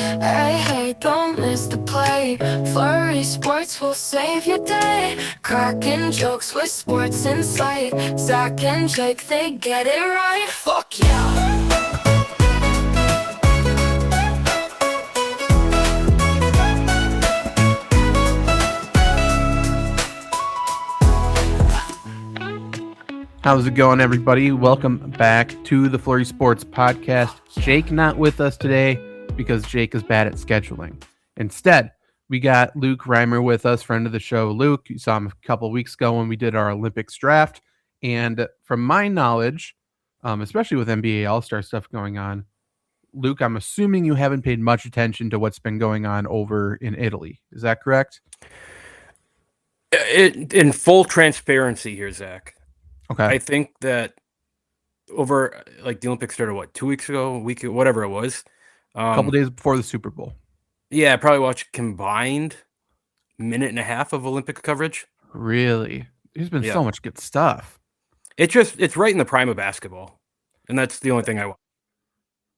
Hey, don't miss the play. Flurry Sports will save your day. Cracking jokes with sports insight. Zach and Jake, they get it right. Fuck yeah. How's it going, everybody? Welcome back to the Flurry Sports Podcast. Jake not with us today because Jake is bad at scheduling. Instead, we got Luke Reimer with us, friend of the show. Luke, you saw him a couple weeks ago when we did our Olympics draft. And from my knowledge, especially with NBA All-Star stuff going on, Luke, I'm assuming you haven't paid much attention to what's been going on over in Italy. Is that correct? In full transparency here, Zach. Okay. I think that over the Olympics started 2 weeks ago, a week, whatever it was. A couple days before the Super Bowl. Yeah, I probably watched combined minute and a half of Olympic coverage. Really? There's been so much good stuff. It's right in the prime of basketball. And that's the only thing I watch.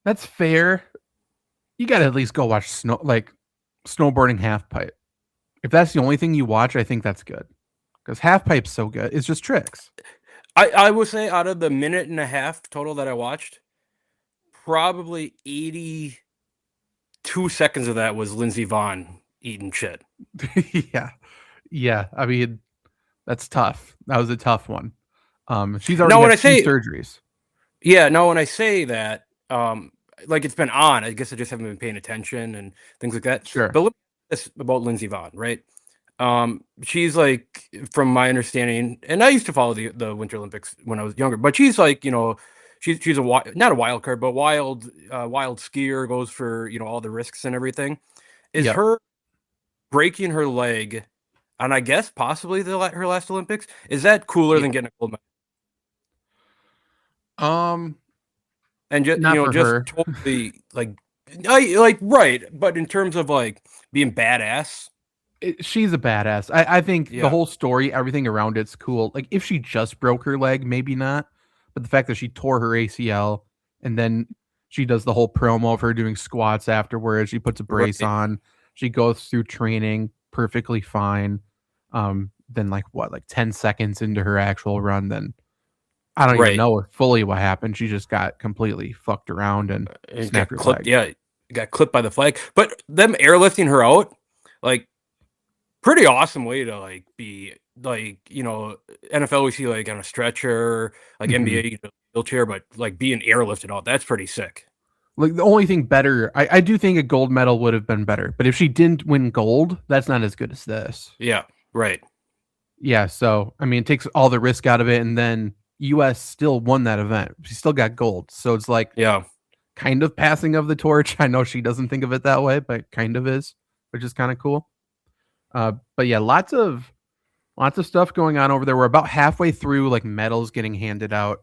That's fair. You got to at least go watch snowboarding half pipe. If that's the only thing you watch, I think that's good. Because half pipe's so good. It's just tricks. I would say out of the minute and a half total that I watched, probably 82 seconds of that was Lindsey Vonn eating shit. Yeah. I mean, that's tough. That was a tough one. She's already had 2 surgeries. Yeah, no, when I say that, it's been on. I guess I just haven't been paying attention and things like that. Sure. But look at this about Lindsey Vonn, right? She's from my understanding, and I used to follow the Winter Olympics when I was younger, but she's she's not a wild card, but wild skier, goes for, all the risks and everything. Is her breaking her leg, and I guess possibly her last Olympics, is that cooler than getting a gold medal? And just, her. totally right. But in terms of being badass, she's a badass. I think the whole story, everything around it's cool. Like if she just broke her leg, maybe not. But the fact that she tore her ACL and then she does the whole promo of her doing squats afterwards. She puts a brace on. She goes through training perfectly fine. Then 10 seconds into her actual run, then I don't even know fully what happened. She just got completely fucked around and snapped her leg. Yeah, got clipped by the flag. But them airlifting her out, pretty awesome way to be NFL we see on a stretcher, NBA wheelchair, but being airlifted out, that's pretty sick. The only thing better, I do think a gold medal would have been better, but if she didn't win gold, that's not as good as this. Yeah, right. Yeah, so I mean, it takes all the risk out of it, and then U.S. still won that event. She still got gold, so it's kind of passing of the torch. I know she doesn't think of it that way, but kind of is, which is kind of cool. But yeah, lots of stuff going on over there. We're about halfway through medals getting handed out.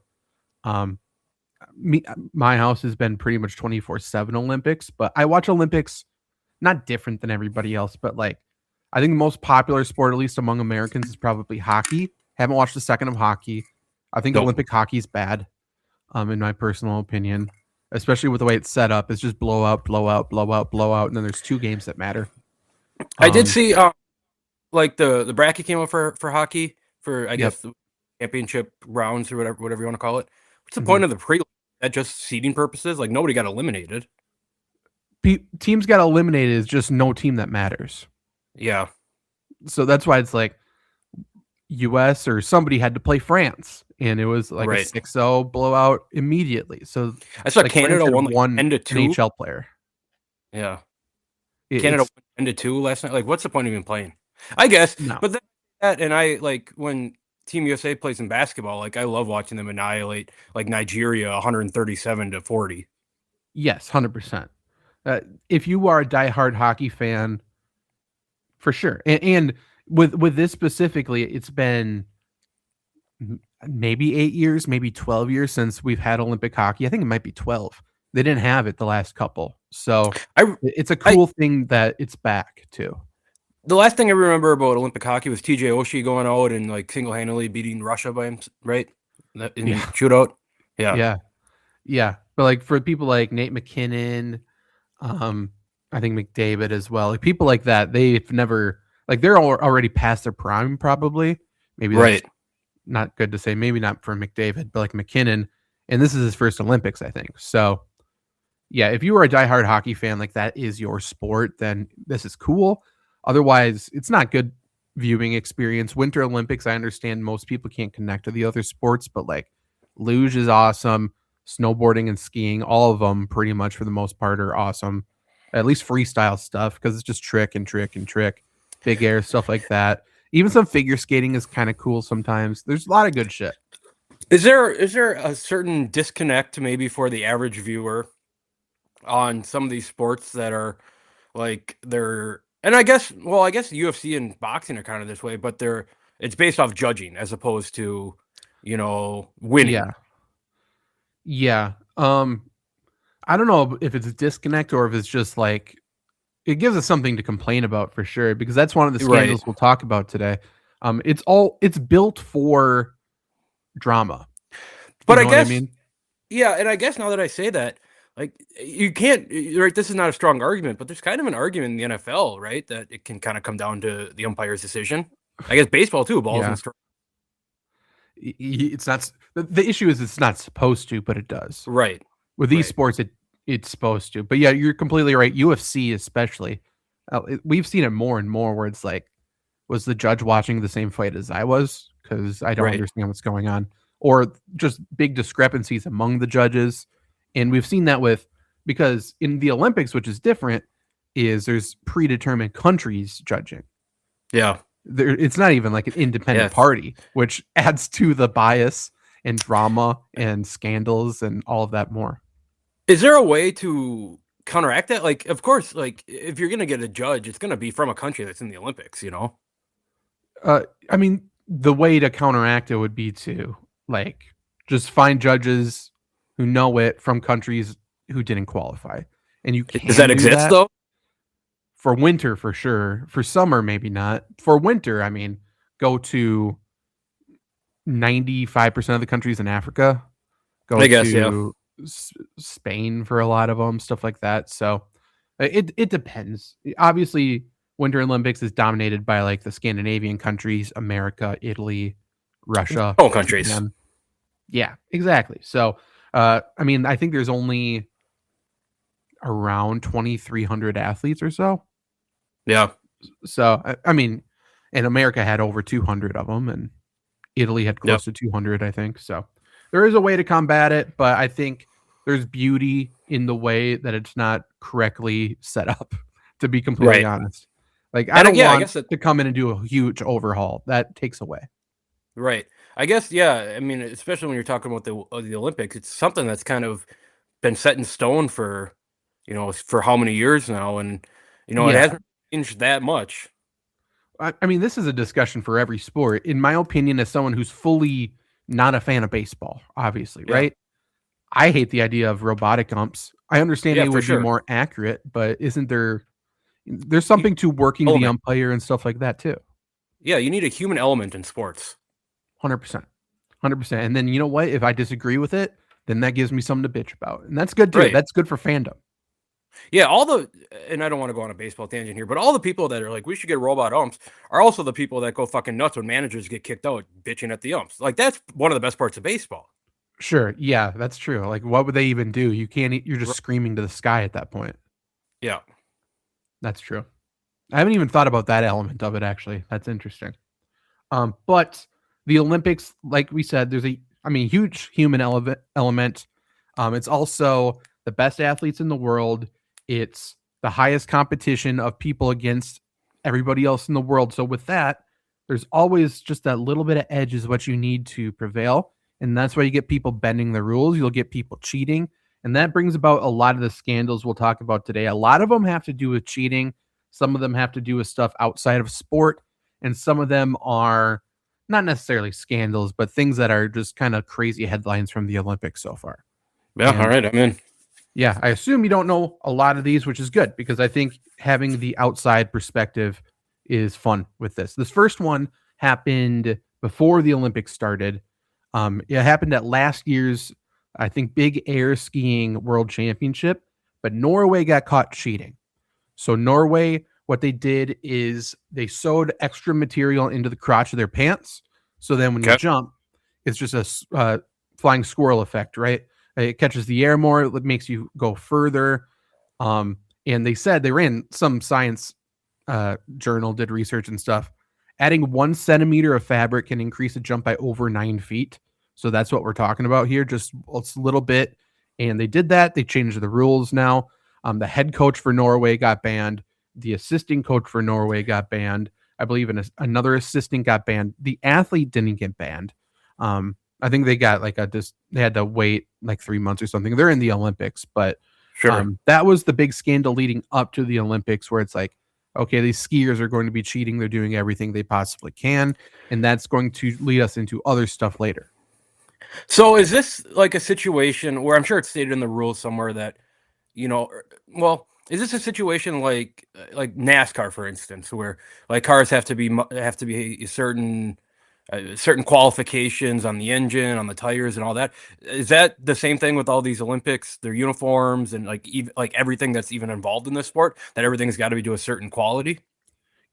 My house has been pretty much 24/7 Olympics, but I watch Olympics not different than everybody else, but I think the most popular sport, at least among Americans, is probably hockey. Haven't watched a second of hockey. I think Olympic hockey is bad, in my personal opinion, especially with the way it's set up. It's just blow out, blow out, blow out, blow out, and then there's 2 games that matter. I did see the bracket came out for hockey for I guess the championship rounds or whatever you want to call it. What's the point of the prelim? That just seeding purposes? Nobody got eliminated. Teams got eliminated is just no team that matters. Yeah. So that's why it's U.S. or somebody had to play France, and it was a 6-0 blowout immediately. So I saw Canada won 10-2 NHL player. Yeah. Canada won 10-2 last night. What's the point of even playing? I guess. No. But that, and I when Team USA plays in basketball, I love watching them annihilate Nigeria 137-40. Yes, 100%. If you are a diehard hockey fan, for sure. And with this specifically, it's been maybe 8 years, maybe 12 years since we've had Olympic hockey. I think it might be 12. They didn't have it the last couple. So it's a cool thing that it's back too. The last thing I remember about Olympic hockey was TJ Oshie going out and single-handedly beating Russia by him, right? In the shootout. Yeah. But for people like Nate McKinnon, I think McDavid as well. Like people like that, they've never like they're already past their prime probably. Maybe that's Right. not good to say. Maybe not for McDavid, but like McKinnon, and this is his first Olympics, I think. So yeah, if you were a diehard hockey fan, like that is your sport, then this is cool. Otherwise, it's not good viewing experience. Winter Olympics, I understand most people can't connect to the other sports, but like luge is awesome. Snowboarding and skiing, all of them pretty much for the most part are awesome. At least freestyle stuff because it's just trick and trick and trick, big air stuff like that. Even some figure skating is kind of cool sometimes. There's a lot of good shit. Is there a certain disconnect maybe for the average viewer on some of these sports that are like they're and I guess UFC and boxing are kind of this way, but it's based off judging as opposed to, winning. Yeah. Yeah. I don't know if it's a disconnect or if it's just like it gives us something to complain about for sure because that's one of the Right. scandals we'll talk about today. It's built for drama. But You I know what I guess mean? yeah, and I guess now that I say that, like you can't right, this is not a strong argument, but there's kind of an argument in the NFL, right? That it can kind of come down to the umpire's decision. I guess baseball too, balls and Yeah. strikes. It's not the issue is it's not supposed to, but it does. Right. With these Right. sports it's supposed to. But yeah, you're completely right. UFC especially. We've seen it more and more where it's like was the judge watching the same fight as I was cuz I don't Right. understand what's going on or just big discrepancies among the judges. And we've seen that because in the Olympics, which is different, is there's predetermined countries judging. Yeah. It's not even like an independent Yes. party, which adds to the bias and drama and scandals and all of that more. Is there a way to counteract that? Like, of course, like if you're gonna get a judge, it's gonna be from a country that's in the Olympics, I mean, the way to counteract it would be to like just find judges who know it from countries who didn't qualify, and you can Does that do exist that though? for winter for sure. For summer, maybe not. For winter, I mean, go to 95% of the countries in Africa. Go I guess, yeah. to Spain for a lot of them, stuff like that. So it depends. Obviously, Winter Olympics is dominated by like the Scandinavian countries, America, Italy, Russia, All countries. Japan. Yeah, exactly. So, I mean, I think there's only around 2,300 athletes or so. Yeah. So, I mean, and America had over 200 of them, and Italy had close to 200, I think. So, there is a way to combat it, but I think there's beauty in the way that it's not correctly set up, to be completely honest. Like, I don't want to come in and do a huge overhaul. That takes away. Right. I guess, yeah. I mean, especially when you're talking about the Olympics, it's something that's kind of been set in stone for, for how many years now, and it hasn't changed that much. I mean, this is a discussion for every sport. In my opinion, as someone who's fully not a fan of baseball, obviously, right? I hate the idea of robotic umps. I understand they would be more accurate, but isn't there's something to working the umpire and stuff like that too? Yeah, you need a human element in sports. 100%. 100%. And then you know what? If I disagree with it, then that gives me something to bitch about. And that's good too. Right. That's good for fandom. Yeah, and I don't want to go on a baseball tangent here, but all the people that are like, we should get robot umps are also the people that go fucking nuts when managers get kicked out bitching at the umps. Like, that's one of the best parts of baseball. Sure. Yeah, that's true. Like, what would they even do? You're just screaming to the sky at that point. Yeah. That's true. I haven't even thought about that element of it, actually. That's interesting. But the Olympics, like we said, there's huge human element. It's also the best athletes in the world. It's the highest competition of people against everybody else in the world. So with that, there's always just that little bit of edge is what you need to prevail. And that's why you get people bending the rules. You'll get people cheating. And that brings about a lot of the scandals we'll talk about today. A lot of them have to do with cheating. Some of them have to do with stuff outside of sport. And some of them are not necessarily scandals, but things that are just kind of crazy headlines from the Olympics so far. Yeah, all right, I'm in. Yeah, I assume you don't know a lot of these, which is good because I think having the outside perspective is fun with this. This first one happened before the Olympics started. It happened at last year's, I think, big air skiing world championship, but Norway got caught cheating. So Norway, what they did is they sewed extra material into the crotch of their pants. So then when you Okay. jump, it's just a flying squirrel effect, right? It catches the air more. It makes you go further. And they said they ran some science journal, did research and stuff. Adding 1 centimeter of fabric can increase a jump by over 9 feet. So that's what we're talking about here. Just a little bit. And they did that. They changed the rules now. The head coach for Norway got banned. The assistant coach for Norway got banned. I believe another assistant got banned. The athlete didn't get banned. I think they got they had to wait like 3 months or something. They're in the Olympics, but Sure. that was the big scandal leading up to the Olympics where it's like, okay, these skiers are going to be cheating. They're doing everything they possibly can. And that's going to lead us into other stuff later. So is this like a situation where I'm sure it's stated in the rules somewhere that, well, is this a situation like NASCAR, for instance, where like cars have to be certain qualifications on the engine, on the tires, and all that? Is that the same thing with all these Olympics, their uniforms, and like even like everything that's even involved in this sport? That everything's got to be to a certain quality?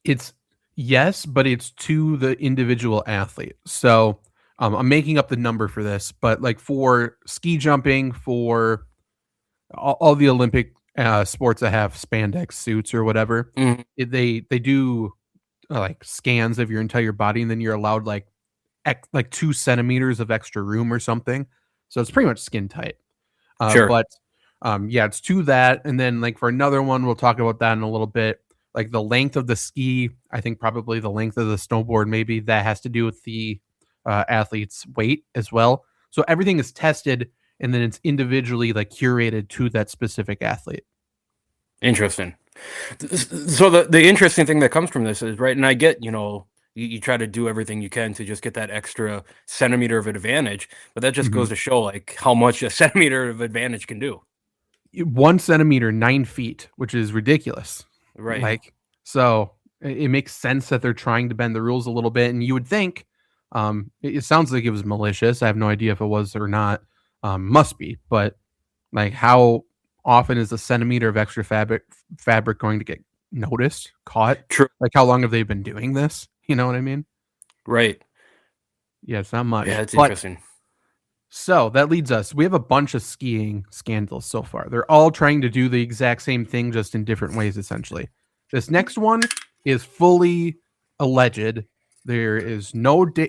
It's yes, but it's to the individual athlete. So I'm making up the number for this, but like for ski jumping, for all the Olympic sports that have spandex suits or whatever, Mhm. they do like scans of your entire body, and then you're allowed like 2 centimeters of extra room or something. So it's pretty much skin tight. Sure. But yeah, it's to that. And then like for another one, we'll talk about that in a little bit. Like the length of the ski, I think probably the length of the snowboard, maybe that has to do with the athlete's weight as well. So everything is tested and then it's individually like curated to that specific athlete. Interesting. So the interesting thing that comes from this is, right, and I get, you try to do everything you can to just get that extra centimeter of advantage, but that just Mhm. goes to show like how much a centimeter of advantage can do. 1 centimeter, 9 feet, which is ridiculous. Right. Like, so it makes sense that they're trying to bend the rules a little bit. And you would think, it sounds like it was malicious. I have no idea if it was or not. Must be, but like, how often is a centimeter of extra fabric going to get noticed, caught? True. Like, how long have they been doing this? You know what I mean? Right. Yeah, it's not much. Yeah, it's But interesting. so that leads us. We have a bunch of skiing scandals so far. They're all trying to do the exact same thing, just in different ways, essentially. This next one is fully alleged. There is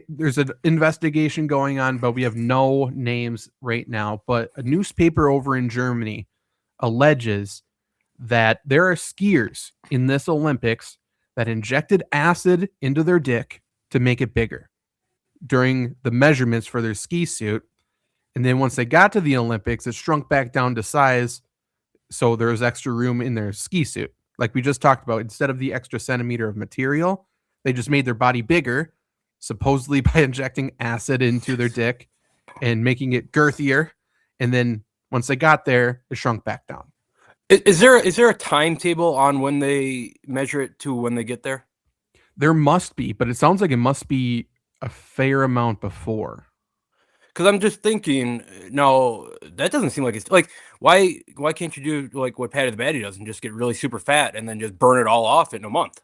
there's an investigation going on, but we have no names right now. But a newspaper over in Germany alleges that there are skiers in this Olympics that injected acid into their dick to make it bigger during the measurements for their ski suit. And then once they got to the Olympics, it shrunk back down to size. So there was extra room in their ski suit. Like we just talked about, instead of the extra centimeter of material, they just made their body bigger, supposedly by injecting acid into their dick and making it girthier. And then once they got there, it shrunk back down. Is there a timetable on when they measure it to when they get there? There must be, but it sounds like it must be a fair amount before. Because I'm just thinking, no, that doesn't seem like it's like why can't you do like what Patty the Batty does and just get really super fat and then just burn it all off in a month?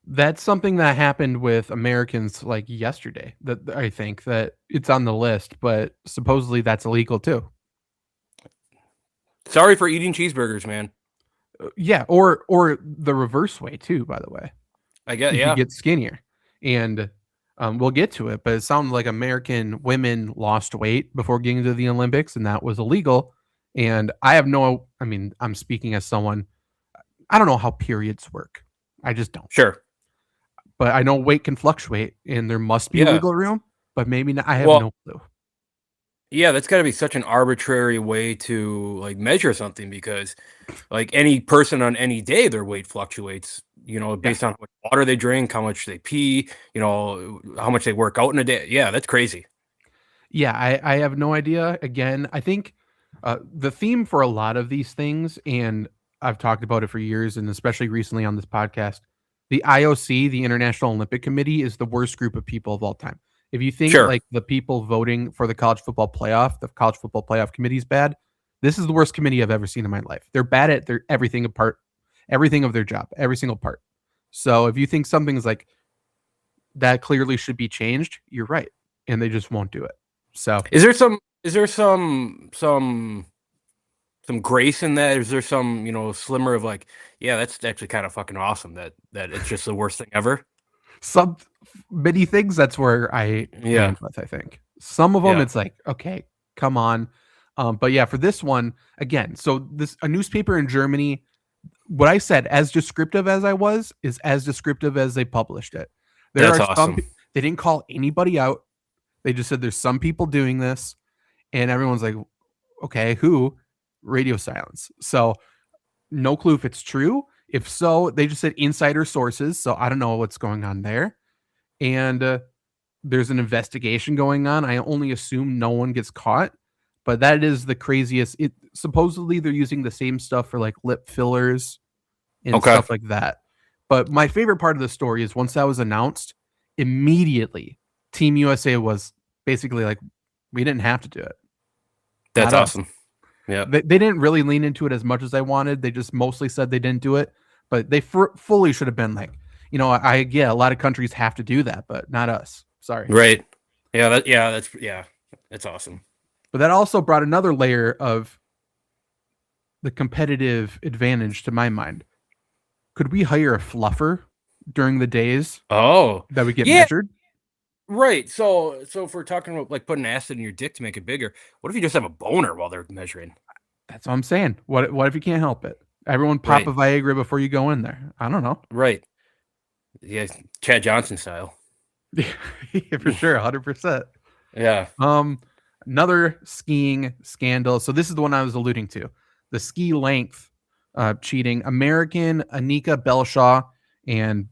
That's something that happened with Americans like yesterday. That I think that it's on the list, but supposedly that's illegal too. Sorry for eating cheeseburgers, man. Yeah, or the reverse way too. By the way, I get, you could yeah, get skinnier, and we'll get to it. But it sounded like American women lost weight before getting to the Olympics, and that was illegal. And I have no. I mean, I'm speaking as someone. I don't know how periods work. I just don't. sure, But I know weight can fluctuate, and there must be yeah. wiggle room. But maybe not, I have Well, no clue. yeah, that's got to be such an arbitrary way to like measure something because like any person on any day, their weight fluctuates. Yeah. Based on how much water they drink, how much they pee, how much they work out in a day. Yeah, that's crazy. Yeah, I have no idea. Again, I think the theme for a lot of these things, and I've talked about it for years, and especially recently on this podcast, the IOC, the International Olympic Committee, is the worst group of people of all time. If you think Sure. like the people voting for the college football playoff, the college football playoff committee is bad, this is the worst committee I've ever seen in my life. They're bad at everything apart, everything of their job, every single part. So if you think something is like that clearly should be changed, you're right, and they just won't do it. So Is there some grace in that? Is there some, slimmer of like, yeah, that's actually kind of fucking awesome that it's just the worst thing ever? some many things, that's where I Yeah. land with. I think some of them Yeah. it's like, okay, come on. But yeah, for this one again, so this a newspaper in Germany. What I said, as descriptive as I was, is as descriptive as they published it. There That's are awesome. they didn't call anybody out. They just said there's some people doing this, and everyone's like, okay, who? Radio silence. So no clue if it's true. If so, they just said insider sources. So I don't know what's going on there. And there's an investigation going on. I only assume no one gets caught, but that is the craziest. It supposedly they're using the same stuff for like lip fillers and Okay. stuff like that. But my favorite part of the story is once that was announced, immediately Team USA was basically like, we didn't have to do it. That's Not us. awesome. Yeah. They didn't really lean into it as much as I wanted. They just mostly said they didn't do it, but they fully should have been like, I get a lot of countries have to do that, but not us. Sorry. Right. Yeah. That's awesome. But that also brought another layer of the competitive advantage to my mind. Could we hire a fluffer during the days Oh, that we get yeah. measured? Right. So if we're talking about like putting acid in your dick to make it bigger, what if you just have a boner while they're measuring? That's what I'm saying. What if you can't help it? Everyone pop a Viagra before you go in there. I don't know. Right. Yeah, Chad Johnson style. Yeah, for sure, 100%. Yeah. Another skiing scandal. So this is the one I was alluding to. The ski length cheating. American Anika Belshaw and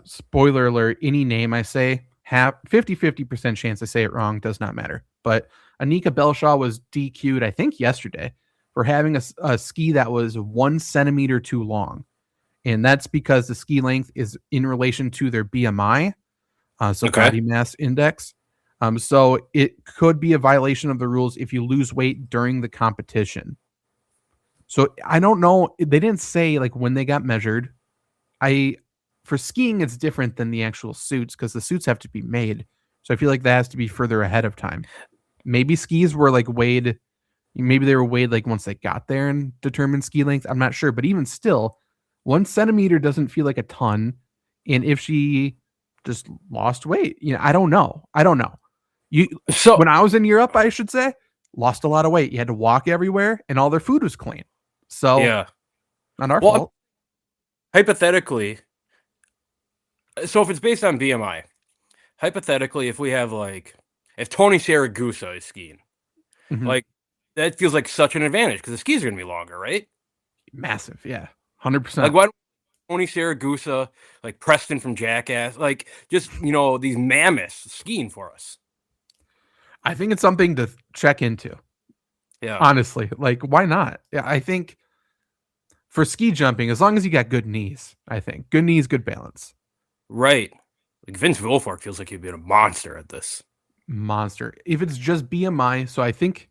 spoiler alert, any name I say, 50% chance I say it wrong, does not matter. But Anika Belshaw was DQ'd, I think, yesterday for having a ski that was 1 centimeter too long. And that's because the ski length is in relation to their BMI, body mass index. So it could be a violation of the rules if you lose weight during the competition. So I don't know. They didn't say like when they got measured. For skiing, it's different than the actual suits because the suits have to be made. So I feel like that has to be further ahead of time. Maybe skis were like weighed. Maybe they were weighed like once they got there and determined ski length. I'm not sure. But even still, 1 centimeter doesn't feel like a ton. And if she just lost weight, I don't know. When I was in Europe, I should say, lost a lot of weight. You had to walk everywhere and all their food was clean. So yeah, not our fault. Hypothetically, so if it's based on BMI, hypothetically, if we have if Tony Saragusa is skiing, like that feels like such an advantage because the skis are going to be longer, right? Massive, yeah, 100%. Like why don't Tony Saragusa, like Preston from Jackass, like just these mammoths skiing for us? I think it's something to check into. Yeah, honestly, like why not? Yeah, I think for ski jumping, as long as you got good knees, I think good knees, good balance. Right. Like Vince Wilfork feels like he'd be a monster at this. Monster. If it's just BMI, so I think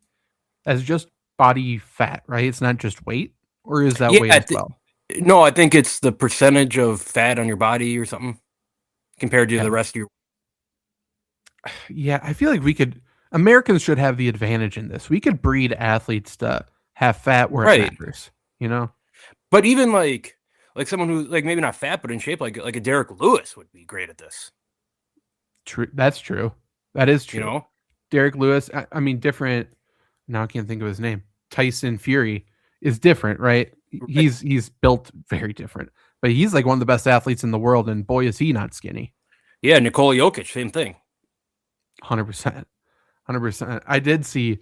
as just body fat, right? It's not just weight, or is that weight as well? No, I think it's the percentage of fat on your body or something compared to the rest of your. Yeah, I feel like Americans should have the advantage in this. We could breed athletes to have fat where it matters, But even like someone who maybe not fat but in shape, like a Derek Lewis would be great at this. True. That's true. That is true. Derek Lewis. I mean, different. Now I can't think of his name. Tyson Fury is different, right? He's built very different, but he's like one of the best athletes in the world, and boy, is he not skinny. Yeah, Nikola Jokic, same thing. 100%. I did see,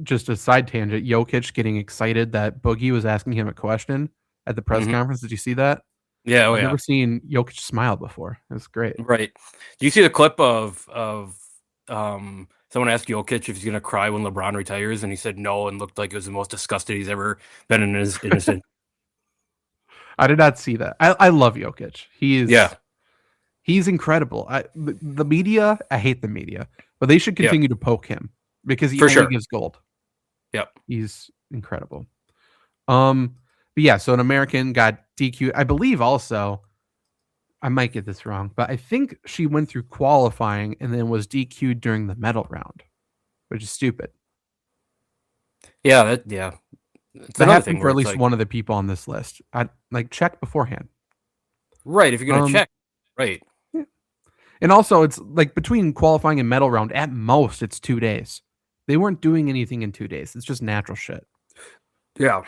just a side tangent, Jokic getting excited that Boogie was asking him a question at the press conference. Did you see that? Yeah, I've never seen Jokic smile before. It was great. Right. Do you see the clip of someone asked Jokic if he's going to cry when LeBron retires, and he said no and looked like it was the most disgusted he's ever been in his I did not see that. I love Jokic. He's incredible. The media, I hate the media, but they should continue to poke him because he only gives gold. Yep. He's incredible. But yeah, so an American got DQ'd. I believe also, I might get this wrong, but I think she went through qualifying and then was DQ'd during the medal round, which is stupid. Yeah, it's That another happened thing for where at it's least like, one of the people on this list. I like check beforehand. right, if you're gonna check, right. Yeah. And also, it's like between qualifying and medal round, at most, it's 2 days. They weren't doing anything in 2 days. It's just natural shit. Yeah.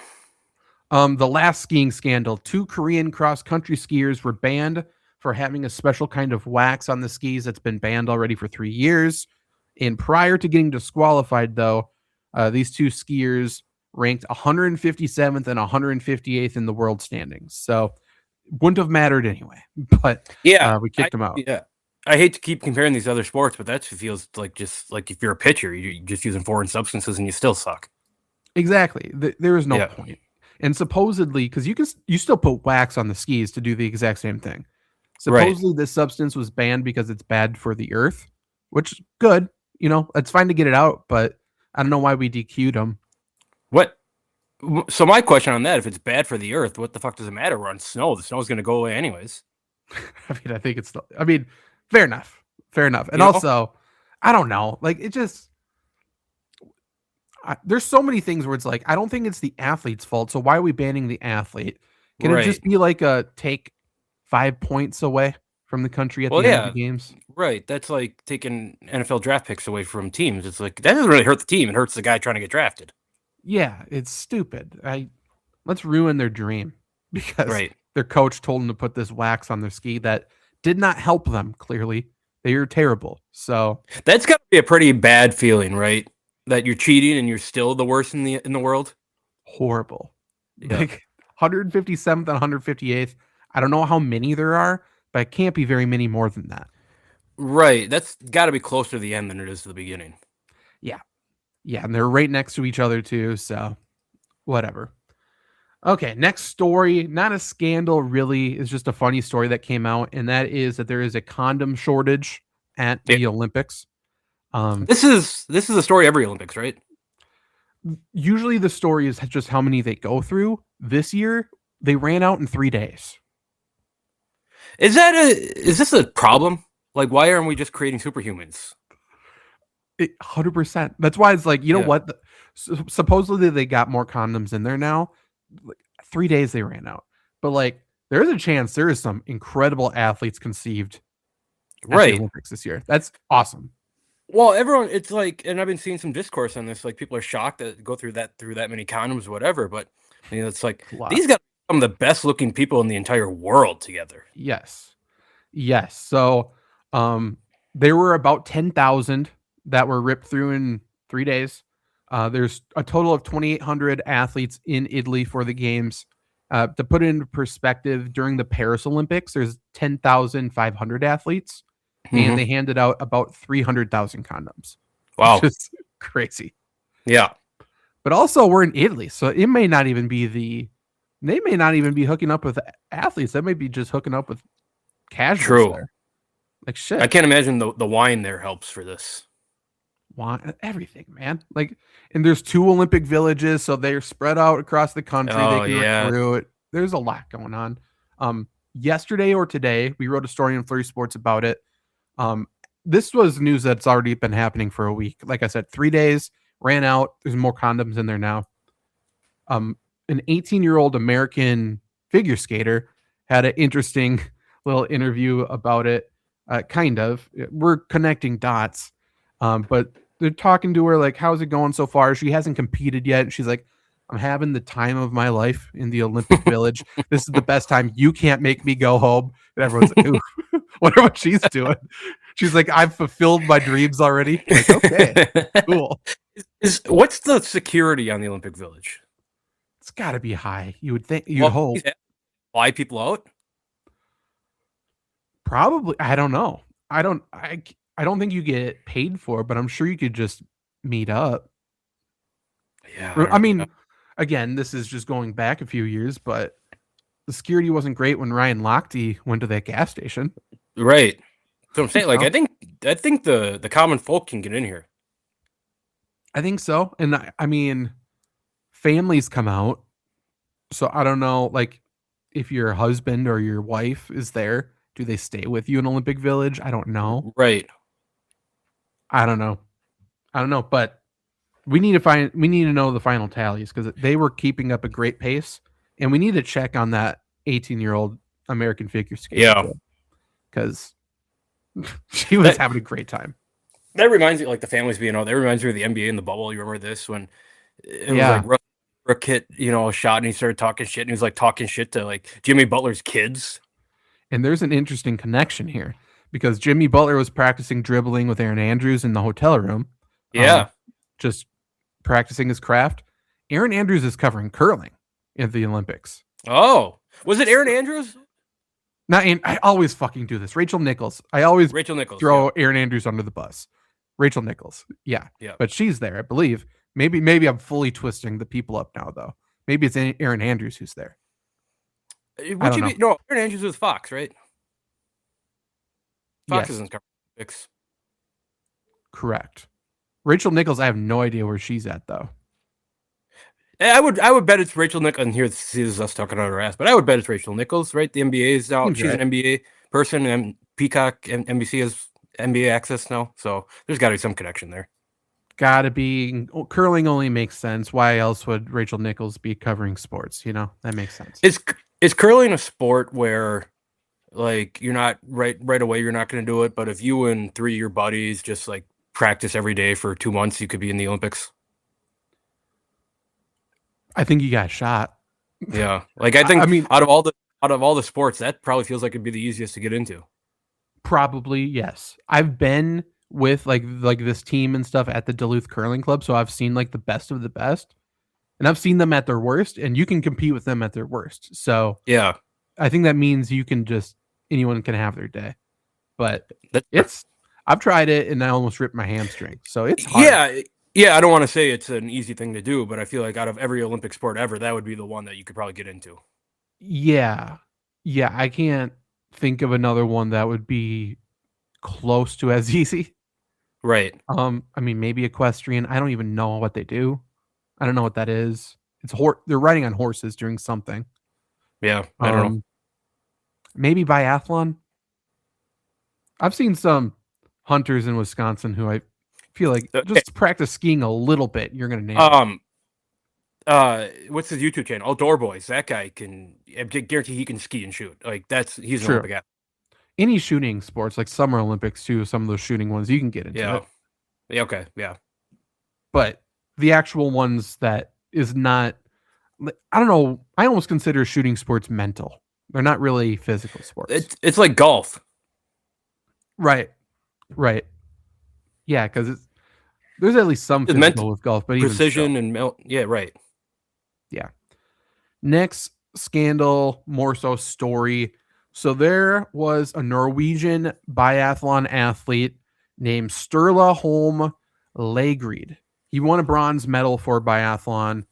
The last skiing scandal, 2 Korean cross-country skiers were banned for having a special kind of wax on the skis that's been banned already for 3 years. And prior to getting disqualified, though, these 2 skiers ranked 157th and 158th in the world standings. So wouldn't have mattered anyway, but Yeah. we kicked them out. Yeah. I hate to keep comparing these other sports, but that feels like just like if you're a pitcher, you're just using foreign substances and you still suck. Exactly. There is no point. And supposedly, because you still put wax on the skis to do the exact same thing. Supposedly, this substance was banned because it's bad for the earth, which is good. You know, it's fine to get it out, but I don't know why we DQ'd them. What? So my question on that, if it's bad for the earth, what the fuck does it matter? We're on snow. The snow's going to go away anyways. I think it's. Fair enough. Fair enough. And also, I don't know. Like, it just. There's so many things where it's like, I don't think it's the athlete's fault. So why are we banning the athlete? Can it just be like a take 5 points away from the country at the end of the games? Right. That's like taking NFL draft picks away from teams. It's like, that doesn't really hurt the team. It hurts the guy trying to get drafted. Yeah, it's stupid. Let's ruin their dream because Right. their coach told them to put this wax on their ski that did not help them. Clearly, they are terrible. So that's got to be a pretty bad feeling, right? That you're cheating and you're still the worst in the world. Horrible. Yeah. Like 157th and 158th. I don't know how many there are, but it can't be very many more than that. Right. That's got to be closer to the end than it is to the beginning. Yeah. Yeah, and they're right next to each other too, so whatever. Okay, next story, not a scandal really, it's just a funny story that came out, and that is that there is a condom shortage at the Olympics. This is a story every Olympics, right? Usually the story is just how many they go through. This year, they ran out in 3 days. Is this a problem? Like, why aren't we just creating superhumans? 100%. That's why it's like, you know what? Supposedly they got more condoms in there now. Like 3 days they ran out. But like, there's a chance there is some incredible athletes conceived at the Olympics this year. That's awesome. Well, everyone, it's like, and I've been seeing some discourse on this. Like, people are shocked that go through that many condoms, whatever. But you know, it's like these got some of the best looking people in the entire world together. Yes. So, there were about 10,000 that were ripped through in 3 days. There's a total of 2,800 athletes in Italy for the games. To put it into perspective, during the Paris Olympics, there's 10,500 athletes, and they handed out about 300,000 condoms. Wow. Which is crazy. Yeah. But also, we're in Italy, so it may not even be they may not even be hooking up with athletes. They may be just hooking up with casuals. True. There. Like shit. I can't imagine the wine there helps for this. Everything, man. Like, and there's 2 Olympic villages, so they're spread out across the country. They can recruit it. There's a lot going on. Yesterday or today, we wrote a story in Flurry Sports about it. This was news that's already been happening for a week. Like I said, 3 days ran out. There's more condoms in there now. An 18-year-old American figure skater had an interesting little interview about it. Kind of. We're connecting dots, but they're talking to her like, how's it going so far? She hasn't competed yet. And she's like, I'm having the time of my life in the Olympic Village. This is the best time. You can't make me go home. And everyone's like, ooh, wonder what she's doing. She's like, I've fulfilled my dreams already. Like, okay, cool. What's the security on the Olympic Village? It's got to be high. You would think. You'd hope. Fly people out? Probably. I don't know. I don't think you get paid for it, but I'm sure you could just meet up. Yeah. I mean, again, this is just going back a few years, but the security wasn't great when Ryan Lochte went to that gas station. Right. So I'm saying, like, I think the common folk can get in here. I think so. And I mean, families come out. So I don't know, like, if your husband or your wife is there, do they stay with you in Olympic Village? I don't know. Right. I don't know. But we need to know the final tallies because they were keeping up a great pace, and we need to check on that 18-year-old American figure skater Yeah. because she was That, having a great time. that reminds me, like the families being out. That reminds me of the NBA in the bubble. You remember this when it was Yeah. like Rook hit, a shot and he started talking shit and he was like talking shit to like Jimmy Butler's kids. And there's an interesting connection here because Jimmy Butler was practicing dribbling with Aaron Andrews in the hotel room. Yeah. Just practicing his craft. Aaron Andrews is covering curling at the Olympics. Oh, was it Aaron Andrews? I always fucking do this. Rachel Nichols. I always Rachel Nichols. throw Aaron Andrews under the bus. Rachel Nichols. Yeah. But she's there, I believe. Maybe I'm fully twisting the people up now, though. Maybe it's Aaron Andrews who's there. No, Aaron Andrews was Fox, right? Fox isn't covering Olympics. Correct. Rachel Nichols, I have no idea where she's at, though. I would bet it's Rachel Nichols. And here this is us talking on her ass, but I would bet it's Rachel Nichols, right? The NBA is now. She's an NBA person, and Peacock and NBC has NBA access now, so there's got to be some connection there. Gotta be. Curling only makes sense. Why else would Rachel Nichols be covering sports? That makes sense. Is curling a sport where, like, you're not right away, you're not going to do it, but if you and 3 of your buddies just like practice every day for 2 months, you could be in the Olympics? I think you got a shot. Yeah, like I mean, out of all the sports, that probably feels like it'd be the easiest to get into. Probably, yes. I've been with like this team and stuff at the Duluth Curling Club, so I've seen like the best of the best, and I've seen them at their worst, and you can compete with them at their worst. So yeah, I think that means anyone can have their day. But I've tried it and I almost ripped my hamstring, so it's hard. Yeah. I don't want to say it's an easy thing to do, but I feel like out of every Olympic sport ever, that would be the one that you could probably get into. Yeah, I can't think of another one that would be close to as easy. Right. I mean, maybe equestrian. I don't even know what they do. I don't know what that is. They're riding on horses doing something. Yeah, I don't know. Maybe biathlon. I've seen some hunters in Wisconsin who I feel like just practice skiing a little bit, you're gonna nail it. What's his YouTube channel? Outdoor Boys. That guy I guarantee he can ski and shoot. Like he's an Olympic athlete. Any shooting sports, like Summer Olympics too, some of those shooting ones you can get into. Yeah. Yeah. Okay. Yeah. But the actual ones that is not, I don't know. I almost consider shooting sports mental. They're not really physical sports. It's like golf. Right. Yeah, because there's at least some physical with golf, but precision yeah, right. Yeah. Next scandal, more so story. So there was a Norwegian biathlon athlete named Sturla Holm Lagerud. He won a bronze medal for biathlon,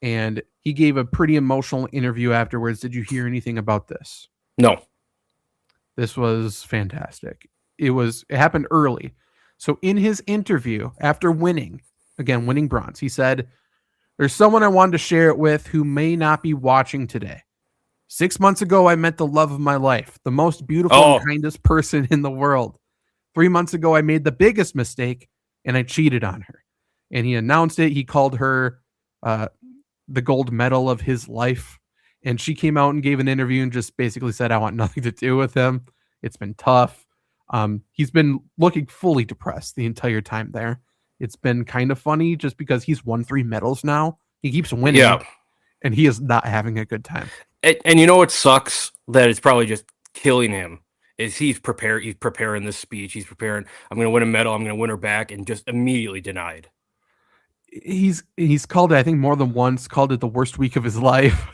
and he gave a pretty emotional interview afterwards. Did you hear anything about this? No. This was fantastic. It happened early. So in his interview, after winning bronze, he said, "There's someone I wanted to share it with who may not be watching today. 6 months ago, I met the love of my life, the most beautiful and kindest person in the world. 3 months ago, I made the biggest mistake, and I cheated on her." And he announced it. He called her the gold medal of his life. And she came out and gave an interview and just basically said, "I want nothing to do with him. It's been tough." He's been looking fully depressed the entire time there. It's been kind of funny just because he's won 3 medals now. He keeps winning, and he is not having a good time. And you know what sucks? That it's probably just killing him. Is he's preparing this speech. He's preparing, I'm going to win a medal. I'm going to win her back, and just immediately denied. He's called it, I think more than once, called it the worst week of his life.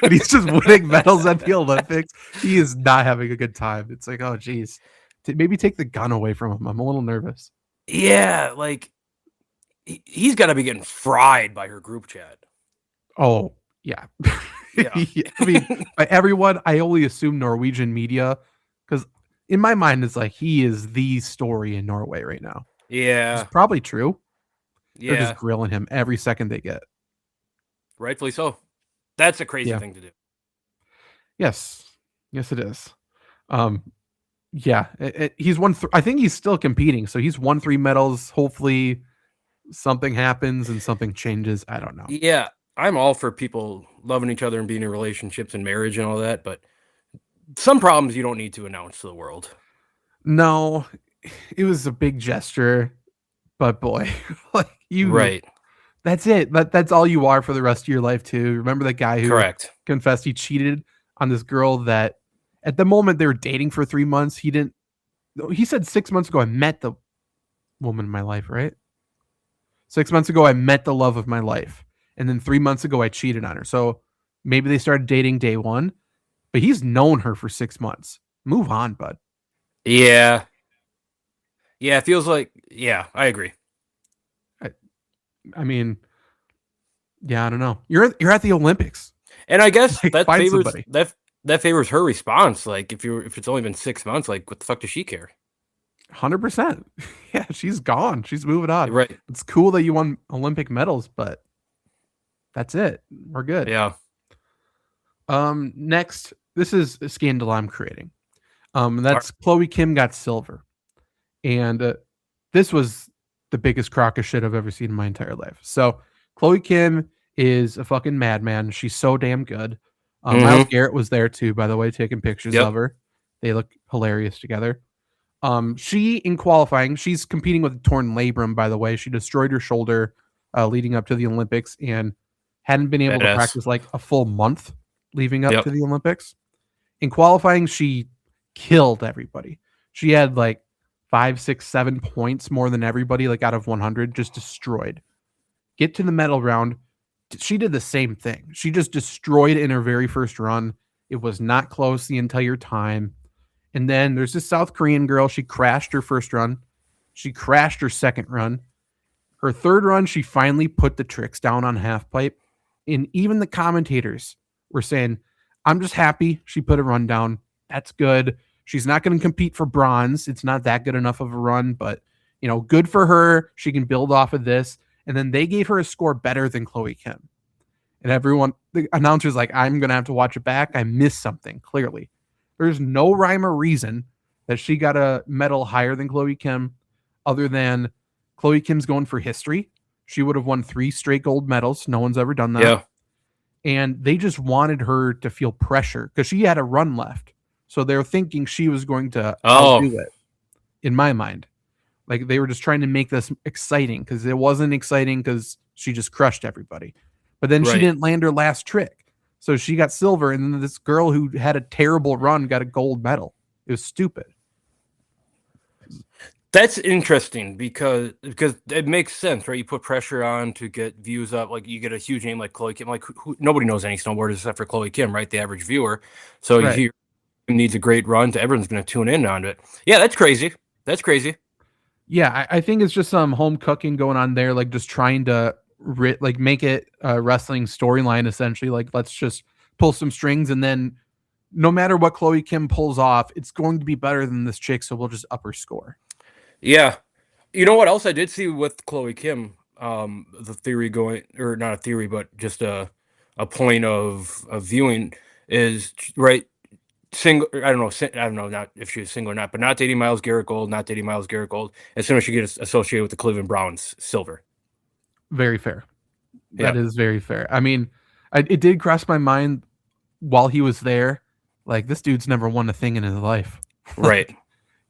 And he's just winning medals at the Olympics. He is not having a good time. It's like, oh, geez. Maybe take the gun away from him. I'm a little nervous. Yeah, like he's got to be getting fried by her group chat. Oh, yeah. Yeah. I mean, by everyone, I only assume Norwegian media, because in my mind, it's like he is the story in Norway right now. Yeah. It's probably true. Yeah. They're just grilling him every second they get. Rightfully so. That's a crazy Yeah. thing to do. Yes. Yes, it is. Yeah, he's won. I think he's still competing, so he's won 3 medals. Hopefully, something happens and something changes. I don't know. Yeah, I'm all for people loving each other and being in relationships and marriage and all that, but some problems you don't need to announce to the world. No, it was a big gesture, but boy, like Right. that's it. That's all you are for the rest of your life too. Remember that guy who Correct. confessed he cheated on this girl that at the moment they were dating for 3 months. He said 6 months ago I met the woman in my life, right? 6 months ago I met the love of my life. And then 3 months ago I cheated on her. So maybe they started dating day 1, but he's known her for 6 months. Move on, bud. Yeah. Yeah, it feels like, yeah, I agree. I mean, yeah, I don't know. You're at the Olympics. And I guess Like, that find favors somebody. that favors her response. Like if it's only been 6 months, like what the fuck does she care? 100%. Yeah, she's gone. She's moving on. Right. It's cool that you won Olympic medals, but that's it. We're good. Yeah. Next, this is a scandal I'm creating. That's Chloe Kim got silver. And this was the biggest crock of shit I've ever seen in my entire life. So Chloe Kim is a fucking madman. She's so damn good. Myles Garrett was there too, by the way, taking pictures of her. They look hilarious together. She in qualifying, she's competing with a torn labrum, by the way. She destroyed her shoulder leading up to the Olympics and hadn't been able to practice like a full month leading up to the Olympics. In qualifying, she killed everybody. She had like 5, 6, 7 points more than everybody, like out of 100, just destroyed. Get to the medal round. She did the same thing. She just destroyed in her very first run. It was not close the entire time. And then there's this South Korean girl. She crashed her first run. She crashed her second run. Her third run, she finally put the tricks down on half pipe. And even the commentators were saying, I'm just happy she put a run down. That's good. She's not going to compete for bronze. It's not that good enough of a run, but good for her. She can build off of this. And then they gave her a score better than Chloe Kim. And everyone, the announcer's like, I'm going to have to watch it back. I missed something, clearly. There's no rhyme or reason that she got a medal higher than Chloe Kim, other than Chloe Kim's going for history. She would have won 3 straight gold medals. No one's ever done that. Yeah. And they just wanted her to feel pressure because she had a run left. So they're thinking she was going to outdo it, in my mind. Like they were just trying to make this exciting because it wasn't exciting because she just crushed everybody. But then she didn't land her last trick. So she got silver, and then this girl who had a terrible run got a gold medal. It was stupid. That's interesting because it makes sense, right? You put pressure on to get views up. Like you get a huge name like Chloe Kim. Like nobody knows any snowboarders except for Chloe Kim, right? The average viewer. So he needs a great run. Everyone's going to tune in on it. Yeah, that's crazy. That's crazy. Yeah, I think it's just some home cooking going on there, like just trying to make it a wrestling storyline, essentially. Like let's just pull some strings, and then no matter what Chloe Kim pulls off, it's going to be better than this chick, so we'll just up her score. Yeah. You know what else I did see with Chloe Kim? The theory going, or not a theory, but just a point of viewing is right. Single, I don't know, not if she was single or not, but not dating Myles Garrett gold, not dating Myles Garrett gold. As soon as she gets associated with the Cleveland Browns, silver. Very fair. That is very fair. I mean, it did cross my mind while he was there. Like this dude's never won a thing in his life. Right.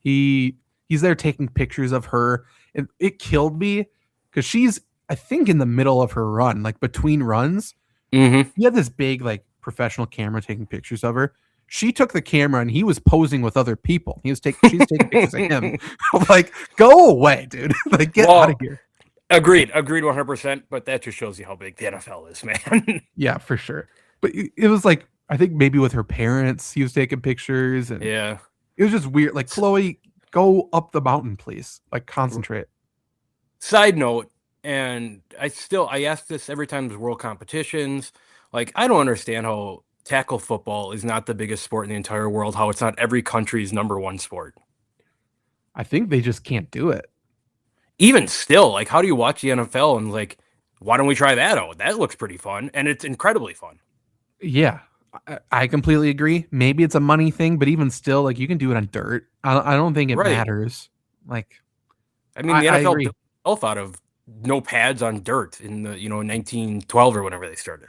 He's there taking pictures of her, and it killed me because she's, I think, in the middle of her run, like between runs. Mm-hmm. He had this big, like, professional camera taking pictures of her. She took the camera and he was posing with other people. She's taking pictures of him. I'm like, go away, dude. Like, get out of here. Agreed 100%. But that just shows you how big the NFL is, man. Yeah, for sure. But it was like, I think maybe with her parents, he was taking pictures, and yeah, it was just weird. Like, Chloe, go up the mountain, please. Like, concentrate. Side note, and I ask this every time there's world competitions. Like, I don't understand how tackle football is not the biggest sport in the entire world, how it's not every country's #1 sport. I think they just can't do it. Even still, like, how do you watch the NFL and like, why don't we try that out? That looks pretty fun, and it's incredibly fun. Yeah, I completely agree. Maybe it's a money thing, but even still, like, you can do it on dirt. I don't think it Right. matters. Like, I mean, the I NFL agree. built itself out of no pads on dirt in the 1912 or whenever they started.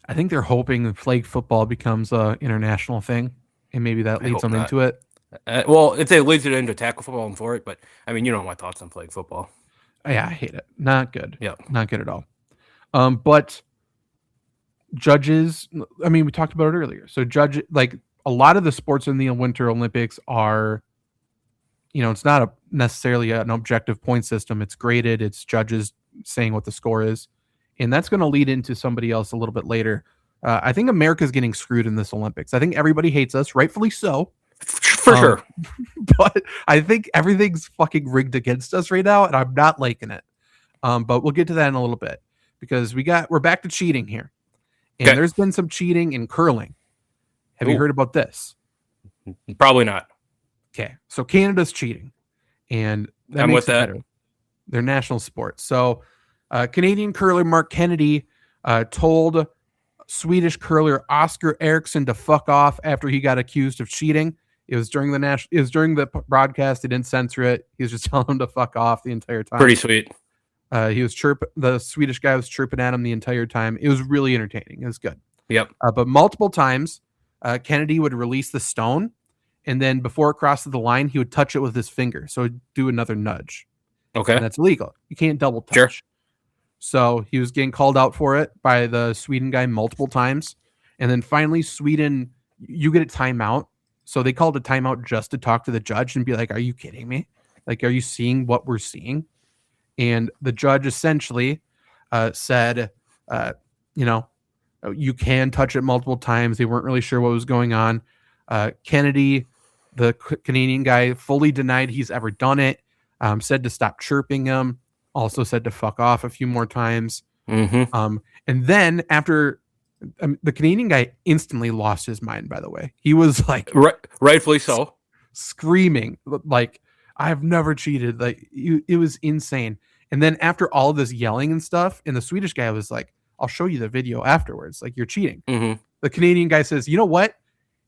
I think they're hoping that flag football becomes a international thing, and maybe that I leads hope them not. into it. Well, if they leads it into tackle football, I'm for it. But I mean, you know my thoughts on flag football. Yeah, I hate it. Not good. Yeah. Not good at all. But judges, I mean, we talked about it earlier. So like a lot of the sports in the Winter Olympics are, it's not necessarily an objective point system. It's graded. It's judges saying what the score is. And that's going to lead into somebody else a little bit later. I think America's getting screwed in this Olympics. I think everybody hates us, rightfully so. For sure. But I think everything's fucking rigged against us right now, and I'm not liking it. But we'll get to that in a little bit because we're back to cheating here. And there's been some cheating in curling. Have you heard about this? Probably not. Okay. So Canada's cheating. And that I'm makes with it that. better. They're national sports. So Canadian curler Mark Kennedy told Swedish curler Oscar Eriksson to fuck off after he got accused of cheating. It was during the broadcast. They didn't censor it. He was just telling him to fuck off the entire time. Pretty sweet. The Swedish guy was chirping at him the entire time. It was really entertaining. It was good. Yep. But multiple times, Kennedy would release the stone, and then before it crosses the line, he would touch it with his finger. So he'd do another nudge. Okay. And that's illegal. You can't double touch. Sure. So he was getting called out for it by the Sweden guy multiple times. And then finally, Sweden, you get a timeout. So they called a timeout just to talk to the judge and be like, are you kidding me? Like, are you seeing what we're seeing? And the judge essentially said, you can touch it multiple times. They weren't really sure what was going on. Kennedy, the Canadian guy, fully denied he's ever done it. Said to stop chirping him. Also said to fuck off a few more times. Mm-hmm. And then after the Canadian guy instantly lost his mind, by the way. He was like, rightfully so, screaming like, I've never cheated. Like, it was insane. And then after all of this yelling and stuff, and the Swedish guy was like, I'll show you the video afterwards. Like, you're cheating. Mm-hmm. The Canadian guy says, you know what?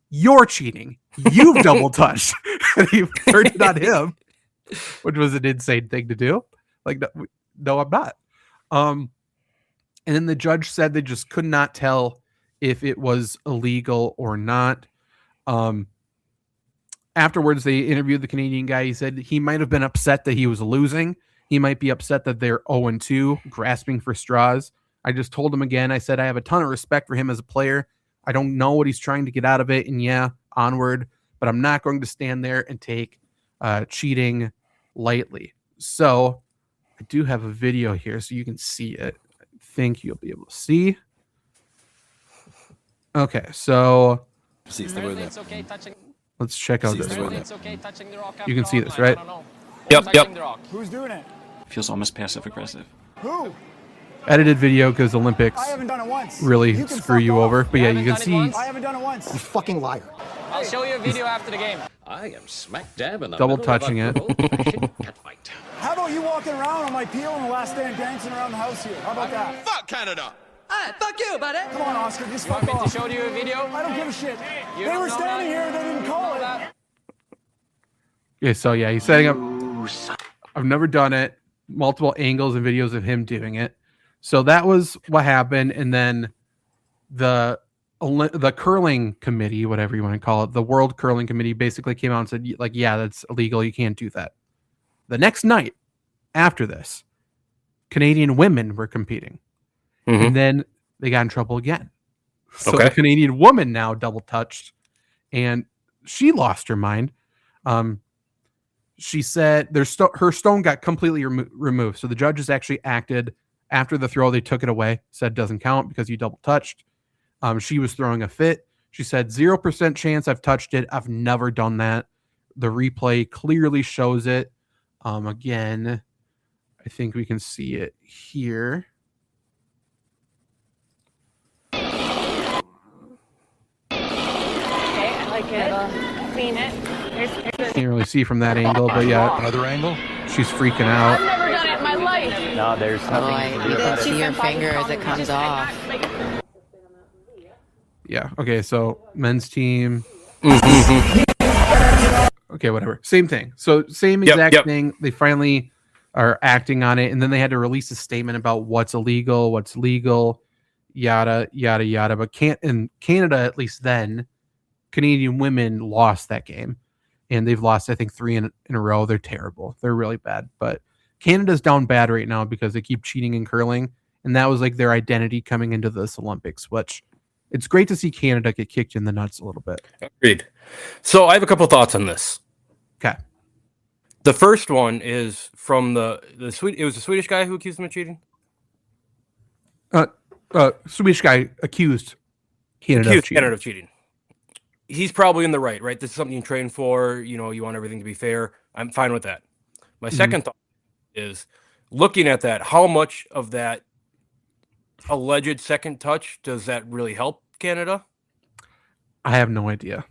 You're cheating. You've double touched. And he turned it on him, which was an insane thing to do. Like, no, I'm not. And then the judge said they just could not tell if it was illegal or not. Afterwards, they interviewed the Canadian guy. He said he might have been upset that he was losing. He might be upset that they're 0-2, grasping for straws. I just told him again, I said, I have a ton of respect for him as a player. I don't know what he's trying to get out of it. And yeah, onward. But I'm not going to stand there and take cheating lightly. So I do have a video here so you can see it. I think you'll be able to see. Okay, so let's check out this one. You can see this, right? Yep. Who's doing it? Feels almost passive aggressive. Who? Edited video because Olympics I haven't done it once. really You can screw fuck you off. over. But yeah, you can see. I haven't done it once. You fucking liar. I'll show you a video after the game. I am smack dab in the Double middle of touching a it. good-old-fashioned cat fight. How about you walking around on my peel in the last day and dancing around the house here? How about that? Fuck Canada! Alright, fuck you, buddy. Come on, Oscar, just You want fuck me to off. show you a video? I don't give a shit. You They don't were know standing that? here, they didn't call it. Yeah, so yeah, he's setting up. I've never done it. Multiple angles and videos of him doing it. So that was what happened, and then the curling committee, whatever you want to call it, the World Curling Committee, basically came out and said, like, yeah, that's illegal. You can't do that. The next night after this, Canadian women were competing, and then they got in trouble again. So the Canadian woman now double touched, and she lost her mind. She said her stone got completely removed. So the judges actually acted after the throw. They took it away, said doesn't count because you double touched. She was throwing a fit. She said 0% chance I've touched it. I've never done that. The replay clearly shows it. Again, I think we can see it here. Okay, I like it. Clean it. Can't really see from that angle, but yeah. Another angle? She's freaking out. I've never done it in my life. No, there's nothing. You can see your finger as it comes off. Yeah. Okay. So men's team. Mhm. Okay. Whatever. Same thing. So same Yep, exact yep. thing. They finally are acting on it, and then they had to release a statement about what's illegal, what's legal, yada yada yada. But can't in Canada, at least then, Canadian women lost that game, and they've lost, I think, 3 in a row. They're terrible. They're really bad. But Canada's down bad right now because they keep cheating in curling, and that was like their identity coming into this Olympics. Which it's great to see Canada get kicked in the nuts a little bit. Agreed. So I have a couple thoughts on this. Okay. The first one is from the Swede. It was the Swedish guy who accused him of cheating. Swedish guy accused Canada of cheating. Canada of cheating. He's probably in the right. This is something you train for. You want everything to be fair. I'm fine with that. My second thought is looking at that. How much of that alleged second touch does that really help Canada? I have no idea.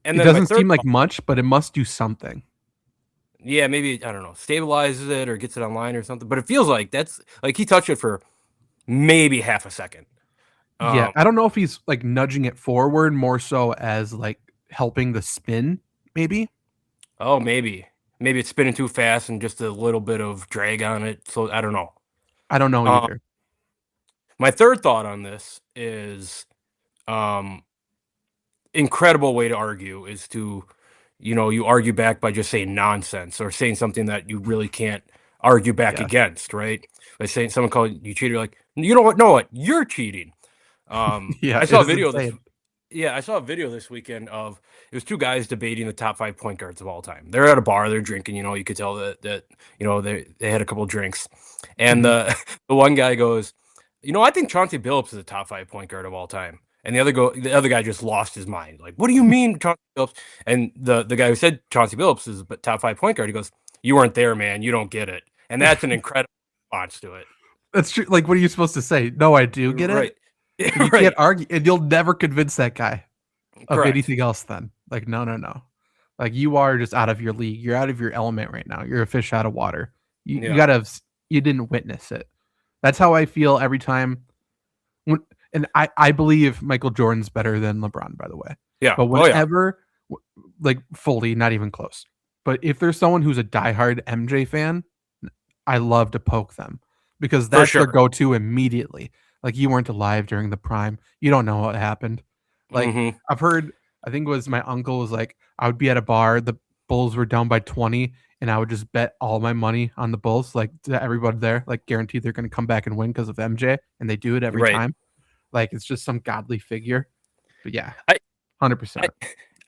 And It then my doesn't third seem like thought- much, but it must do something. Yeah, maybe I don't know, stabilizes it or gets it online or something. But it feels like that's like he touched it for maybe half a second. Yeah, I don't know if he's like nudging it forward more so as like helping the spin, maybe. Oh, maybe it's spinning too fast and just a little bit of drag on it. So I don't know. I don't know either. My third thought on this is, incredible way to argue is to, you argue back by just saying nonsense or saying something that you really can't argue back Yeah. against, right? By saying someone called you cheater, like you don't know what you're cheating. Yeah, I saw a it is video insane. I saw a video this weekend of it was two guys debating the top 5 point guards of all time. They're at a bar, they're drinking, you could tell that they had a couple of drinks. And the one guy goes, I think Chauncey Billups is a top 5 point guard of all time. And the other guy just lost his mind. Like, what do you mean Chauncey Billups? And the guy who said Chauncey Billups is a top 5 point guard, he goes, "You weren't there, man. You don't get it." And that's an incredible response to it. That's true. Like, what are you supposed to say? No, I do get Right. it. You can't argue, and you'll never convince that guy of Correct. anything else. Then, like, no. Like, you are just out of your league. You're out of your element right now. You're a fish out of water. You you didn't witness it. That's how I feel every time. And I believe Michael Jordan's better than LeBron, by the way. Yeah. But whenever, like, fully, not even close. But if there's someone who's a diehard MJ fan, I love to poke them because that's their go-to immediately. Like, you weren't alive during the prime. You don't know what happened. Like, I've heard, I think it was my uncle was like, I would be at a bar, the Bulls were down by 20, and I would just bet all my money on the Bulls, like to everybody there, like guaranteed they're going to come back and win because of MJ, and they do it every time. Like, it's just some godly figure. But yeah, 100%.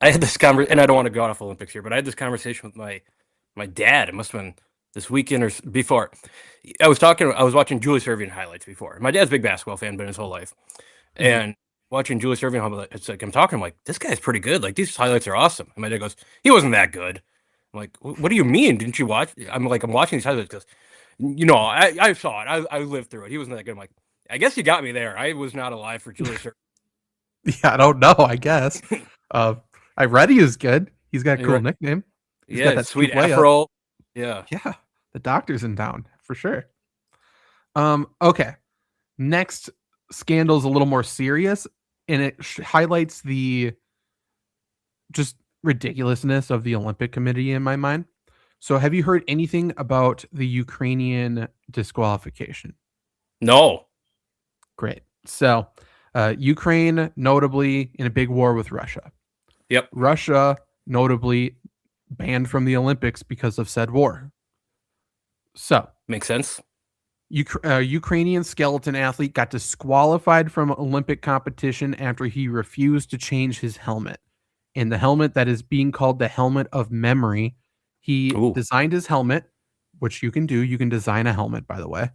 I had this conversation, and I don't want to go off Olympics here, but I had this conversation with my dad. It must have been this weekend or before. I was watching Julius Erving highlights before. My dad's a big basketball fan, been his whole life. And watching Julius Erving highlights, it's like I'm talking, I'm like, this guy's pretty good. Like, these highlights are awesome. And my dad goes, he wasn't that good. I'm like, what do you mean? Didn't you watch? I'm watching these highlights because, I saw it. I lived through it. He wasn't that good. I'm like, I guess you got me there. I was not alive for Julius Erving. Yeah, I don't know. I guess. I read he was good. He's got a cool nickname. He's got that sweet layup. afro. Yeah. Yeah, the doctor's in town for sure. Okay. Next scandal is a little more serious, and it highlights the just ridiculousness of the Olympic Committee in my mind. So, have you heard anything about the Ukrainian disqualification? No. Great. So, Ukraine notably in a big war with Russia. Yep. Russia notably banned from the Olympics because of said war. So, Makes sense. Ukrainian skeleton athlete got disqualified from Olympic competition after he refused to change his helmet. And the helmet that is being called the helmet of memory, he designed his helmet, which you can do. You can design a helmet, by the way.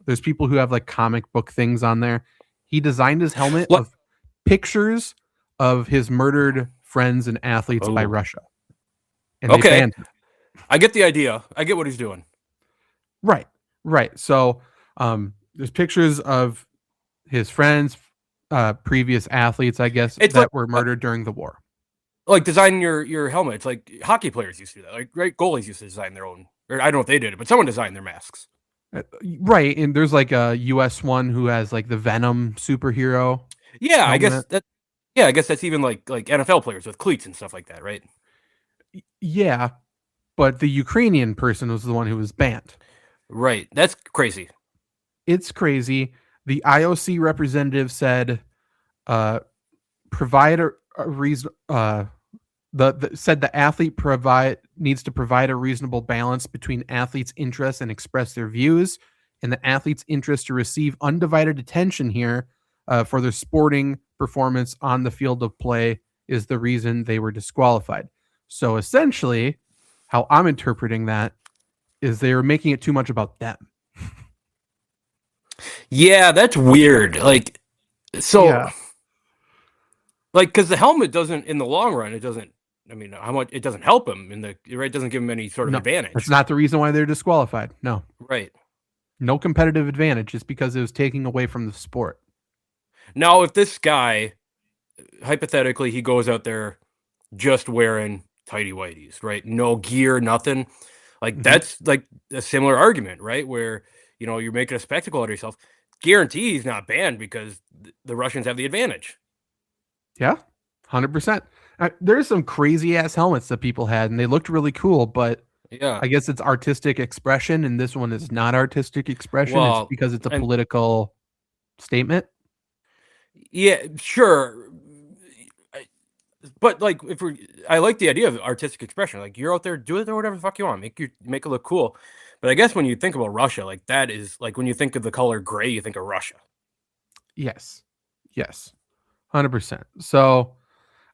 There's people who have like comic book things on there. He designed his helmet of pictures of his murdered friends and athletes by Russia. And they banned him. I get the idea. I get what he's doing. Right. So there's pictures of his friends, previous athletes, I guess, that were murdered during the war. Like designing your helmet. It's like hockey players used to do that. Like goalies used to design their own. Or I don't know if they did it, but someone designed their masks. Right. And there's like a US one who has like the Venom superhero. Yeah, helmet. I guess Yeah, I guess that's even like NFL players with cleats and stuff like that, right? Yeah, but the Ukrainian person was the one who was banned. Right. That's crazy. It's crazy. The IOC representative said, provide a reason. Said the athlete needs to provide a reasonable balance between athletes' interests and express their views, and the athletes' interest to receive undivided attention here for their sporting performance on the field of play is the reason they were disqualified. So essentially, how I'm interpreting that is they were making it too much about them. Yeah, that's weird. Like, so, Yeah. like, because the helmet doesn't, in the long run, it doesn't. I mean, how much it doesn't help him right? It doesn't give him any sort of No, advantage. that's not the reason why they're disqualified. No, Right. no competitive advantage just because it was taking away from the sport. Now, if this guy, hypothetically, he goes out there just wearing tighty whities, right? No gear, nothing. Like, that's like a similar argument, right? Where, you're making a spectacle out of yourself. Guarantee he's not banned because the Russians have the advantage. Yeah, 100%. There's some crazy ass helmets that people had, and they looked really cool. But Yeah, I guess it's artistic expression, and this one is not artistic expression. Well, it's because it's a political statement. yeah, sure. But like, I like the idea of artistic expression. Like, you're out there, do it or whatever the fuck you want. Make it look cool. But I guess when you think about Russia, like that is like when you think of the color gray, you think of Russia. Yes, 100%. So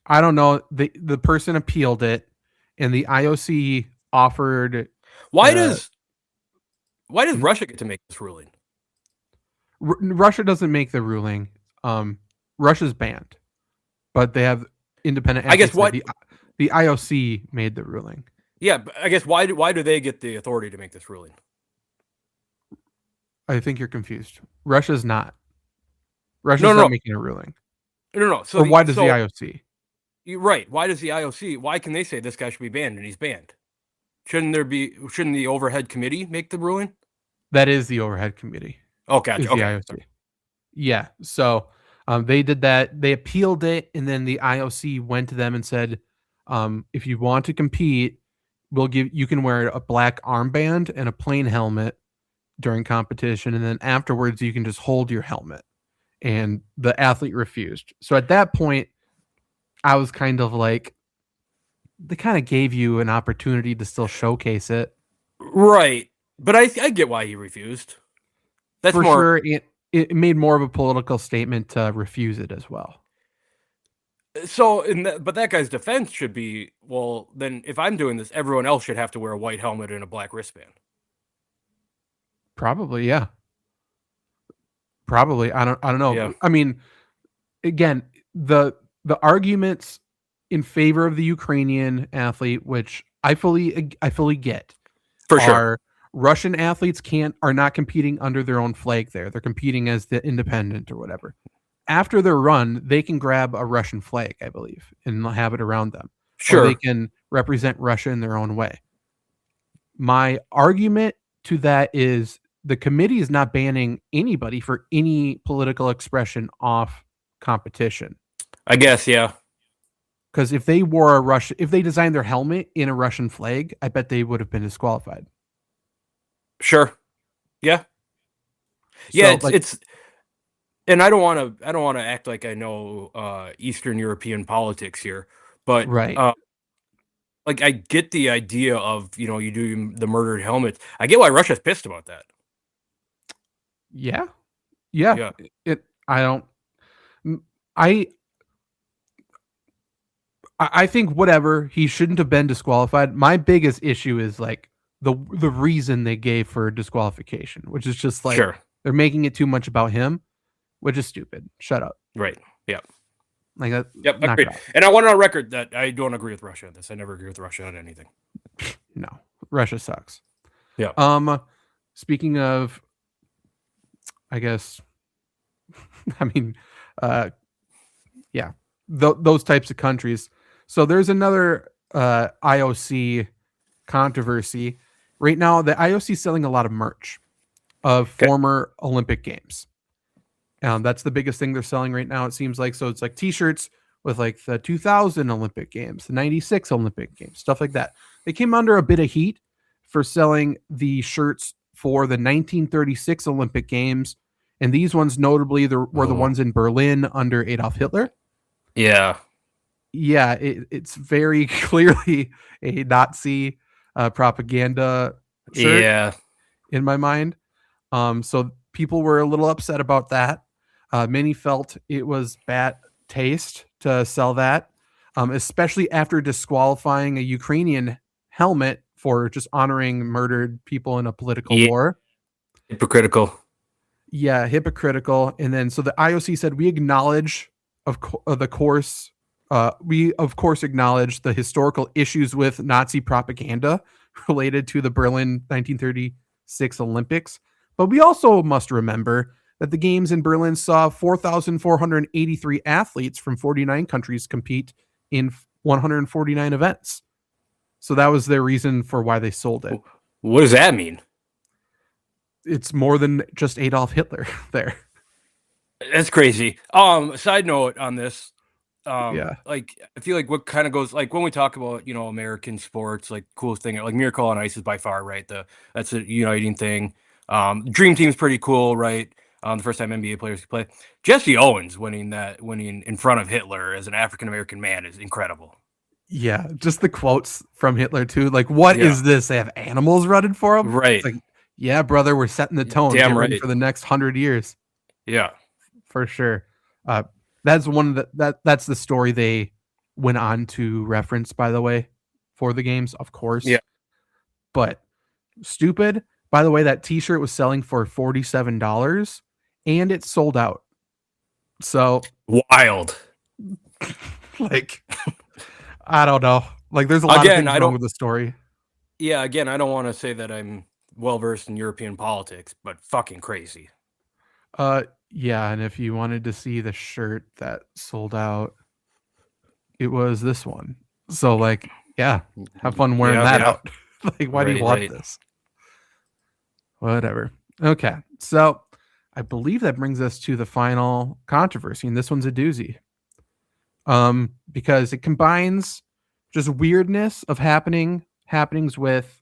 I don't know. The person appealed it, and the IOC offered. Why does Russia get to make this ruling? Russia doesn't make the ruling. Russia's banned, but they have independent. I guess the IOC made the ruling. Yeah, but I guess why do they get the authority to make this ruling? I think you're confused. Russia's not. Russia's not making a ruling. No. So why does the IOC? You're right. Why does the IOC? Why can they say this guy should be banned and he's banned? Shouldn't the overhead committee make the ruling? That is the overhead committee. Oh, gotcha. Is the IOC. Yeah. So they did that. They appealed it, and then the IOC went to them and said, if you want to compete, you can wear a black armband and a plain helmet during competition, and then afterwards you can just hold your helmet. And the athlete refused. So at that point, I was kind of like, they kind of gave you an opportunity to still showcase it. Right. But I get why he refused. That's for more sure. It made more of a political statement to refuse it as well. So, but that guy's defense should be, well, then if I'm doing this, everyone else should have to wear a white helmet and a black wristband. Probably, yeah. Probably. I don't know. Yeah. I mean, again, the arguments in favor of the Ukrainian athlete, which I fully get, For sure. Russian athletes are not competing under their own flag there. They're competing as the independent or whatever. After their run, they can grab a Russian flag, I believe, and have it around them. Sure. Or they can represent Russia in their own way. My argument to that is the committee is not banning anybody for any political expression off competition. I guess, yeah. Because if they designed their helmet in a Russian flag, I bet they would have been disqualified. Sure. Yeah. Yeah, it's and I don't want to act like I know Eastern European politics here, but right. Like I get the idea of, you do the murdered helmets. I get why Russia's pissed about that. Yeah. I think whatever, he shouldn't have been disqualified. My biggest issue is like the reason they gave for disqualification, which is just like they're making it too much about him, which is stupid. Shut up. Right. Yeah. Like that. Yep. Agreed. And I want on record that I don't agree with Russia on this. I never agree with Russia on anything. No, Russia sucks. Yeah. Speaking of, I guess, I mean, yeah, those types of countries. So there's another IOC controversy right now. The IOC is selling a lot of merch of former Olympic games. That's the biggest thing they're selling right now, it seems like. So it's like t-shirts with like the 2000 Olympic Games, the 96 Olympic Games, stuff like that. They came under a bit of heat for selling the shirts for the 1936 Olympic Games. And these ones notably were the ones in Berlin under Adolf Hitler. Yeah. Yeah, it's very clearly a Nazi propaganda shirt. Yeah. In my mind. So people were a little upset about that. Many felt it was bad taste to sell that, especially after disqualifying a Ukrainian helmet for just honoring murdered people in a political war. Hypocritical. Yeah, hypocritical. And then so the IOC said, we acknowledge we of course acknowledge the historical issues with Nazi propaganda related to the Berlin 1936 Olympics, but we also must remember that the games in Berlin saw 4,483 athletes from 49 countries compete in 149 events. So that was their reason for why they sold it. What does that mean? It's more than just Adolf Hitler there. That's crazy. Side note on this. Like I feel like what kind of goes like when we talk about, American sports, like coolest thing, like Miracle on Ice is by far, right? That's a uniting thing. Dream Team's pretty cool, right? The first time NBA players could play. Jesse Owens winning in front of Hitler as an African American man is incredible. Yeah, just the quotes from Hitler too. Like, what is this? They have animals running for them, right? It's like, yeah, brother, we're setting the tone. Damn right. For the next 100 years. Yeah, for sure. That's that's the story they went on to reference, by the way, for the games, of course. Yeah, but stupid. By the way, that T-shirt was selling for $47, and it sold out. So wild. Like, I don't know. Like, there's a lot of things wrong with the story. Yeah, again, I don't want to say that I'm well versed in European politics, but fucking crazy. Yeah, and if you wanted to see the shirt that sold out, it was this one. So, like, yeah, have fun wearing that out. Like, why do you want this? Whatever. Okay, so I believe that brings us to the final controversy, and this one's a doozy. Because it combines just weirdness of happenings with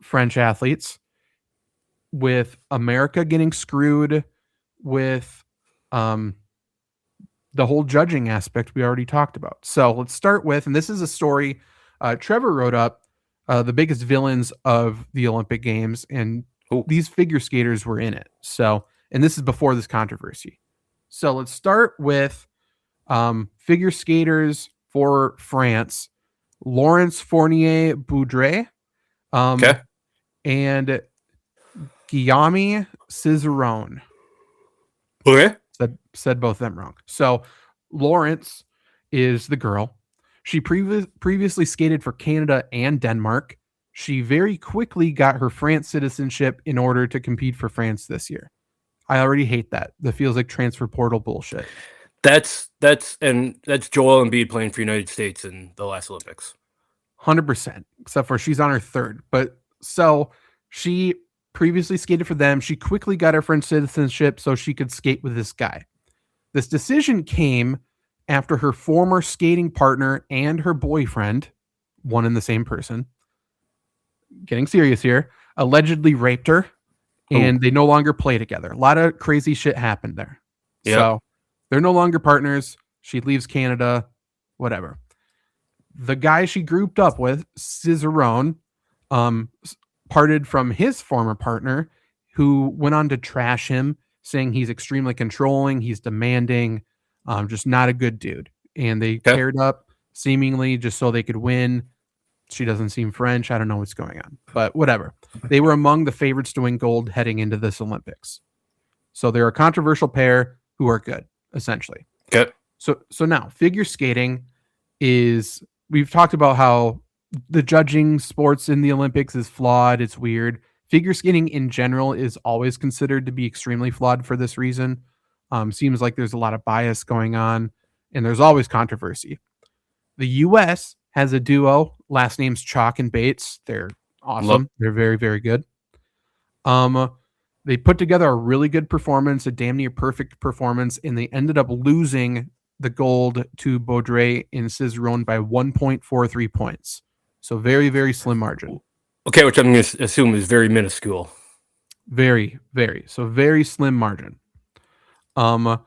French athletes, with America getting screwed, with the whole judging aspect we already talked about. So let's start with, and this is a story Trevor wrote up, the biggest villains of the Olympic Games, and these figure skaters were in it. So, and this is before this controversy. So let's start with figure skaters for France, Laurence Fournier Boudre, and Guillaume Cizeron. Okay. Said both of them wrong. So Laurence is the girl. She previously skated for Canada and Denmark. She very quickly got her France citizenship in order to compete for France this year. I already hate that. That feels like transfer portal bullshit. That's Joel Embiid playing for United States in the last Olympics. 100%, except for she's on her third. But so she previously skated for them. She quickly got her French citizenship so she could skate with this guy. This decision came after her former skating partner and her boyfriend, one and the same person, getting serious here, allegedly raped her, and they no longer play together. A lot of crazy shit happened there. Yep. So they're no longer partners. She leaves Canada, whatever. The guy she grouped up with, Cizeron, parted from his former partner, who went on to trash him, saying he's extremely controlling, he's demanding, just not a good dude. And they paired up seemingly just so they could win. She doesn't seem French. I don't know what's going on, but whatever. They were among the favorites to win gold heading into this Olympics. So they're a controversial pair who are good, essentially. Okay. So now figure skating is, we've talked about how the judging sports in the Olympics is flawed. It's weird. Figure skating in general is always considered to be extremely flawed for this reason. Seems like there's a lot of bias going on, and there's always controversy. The U.S. has a duo, last names Chalk and Bates. They're awesome. They're very, very good. They put together a really good performance, a damn near perfect performance, and they ended up losing the gold to Baudry and Cicerone by 1.43 points. So very, very slim margin. Okay, which I'm going to assume is very minuscule. Very, very. So very slim margin. And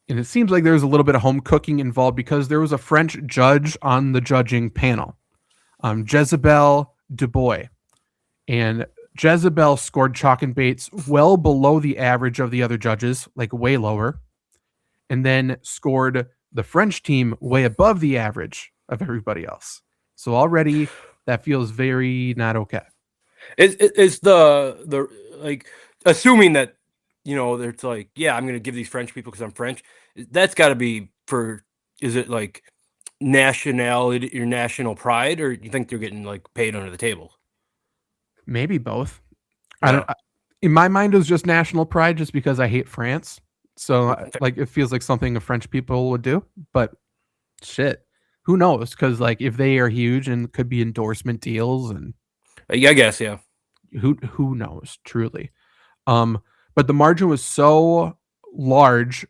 it seems like there's a little bit of home cooking involved because there was a French judge on the judging panel, Jezebel Dubois. And Jezebel scored chalk and baits well below the average of the other judges, like way lower, and then scored the French team way above the average of everybody else. So already that feels very not okay. Is the like assuming that it's like, yeah, I'm going to give these French people because I'm French. That's got to be is it like nationality, your national pride, or you think they're getting like paid under the table? Maybe both. Yeah. In my mind, it was just national pride, just because I hate France. So like it feels like something French people would do. But shit, who knows? Because like if they are huge and could be endorsement deals, and Yeah, I guess, yeah. Who knows? Truly. But the margin was so large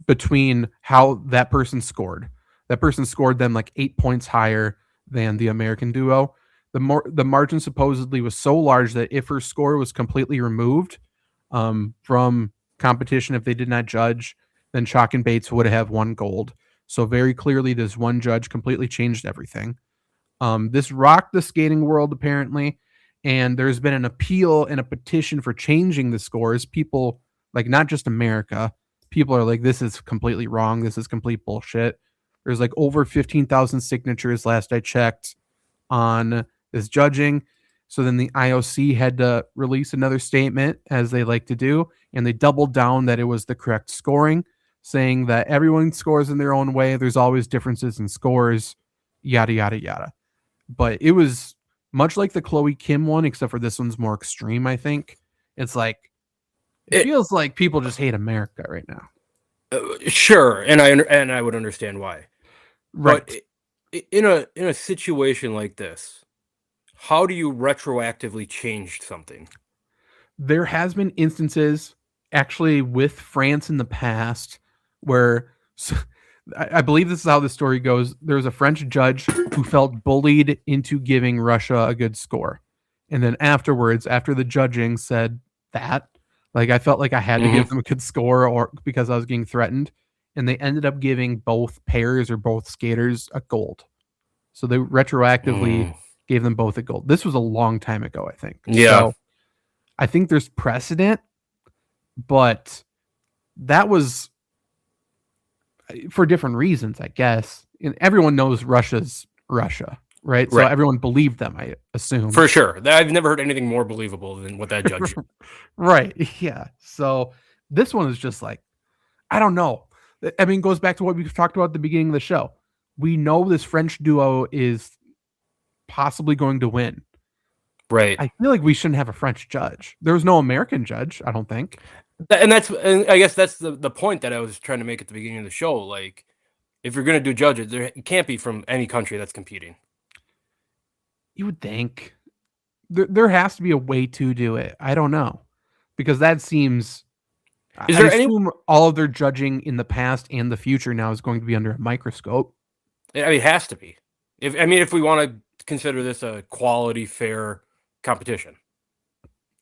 between how that person scored. That person scored them like 8 points higher than the American duo. The margin supposedly was so large that if her score was completely removed from competition, if they did not judge, then Chalk and Bates would have won gold. So very clearly, this one judge completely changed everything. This rocked the skating world, apparently, and there's been an appeal and a petition for changing the scores. People, like not just America, people are like, this is completely wrong. This is complete bullshit. There's like over 15,000 signatures last I checked on this judging. So then the IOC had to release another statement, as they like to do, and they doubled down that it was the correct scoring, saying that everyone scores in their own way. There's always differences in scores, yada, yada, yada. But it was much like the Chloe Kim one, except for this one's more extreme, I think. It's like, it feels like people just hate America right now. Sure, and I would understand why. Right. But in a situation like this, how do you retroactively change something? There has been instances actually with France in the past where I believe this is how the story goes. There was a French judge who felt bullied into giving Russia a good score. And then afterwards, after the judging said that, like I felt like I had to give them a good score or because I was getting threatened. And they ended up giving both pairs or both skaters a gold. So they retroactively gave them both a gold. This was a long time ago, I think. Yeah. So I think there's precedent, but that was for different reasons, I guess. And everyone knows Russia's Russia, right? So everyone believed them, I assume. For sure. I've never heard anything more believable than what that judge did. Right. Yeah. So this one is just like, I don't know. I mean, it goes back to what we talked about at the beginning of the show. We know this French duo is possibly going to win. Right. I feel like we shouldn't have a French judge. There was no American judge, I don't think. And I guess that's the point that I was trying to make at the beginning of the show. Like, if you're going to do judges, it can't be from any country that's competing. You would think. There has to be a way to do it. I don't know. Because that seems... I assume all of their judging in the past and the future now is going to be under a microscope. I mean, it has to be. If we want to consider this a quality, fair competition.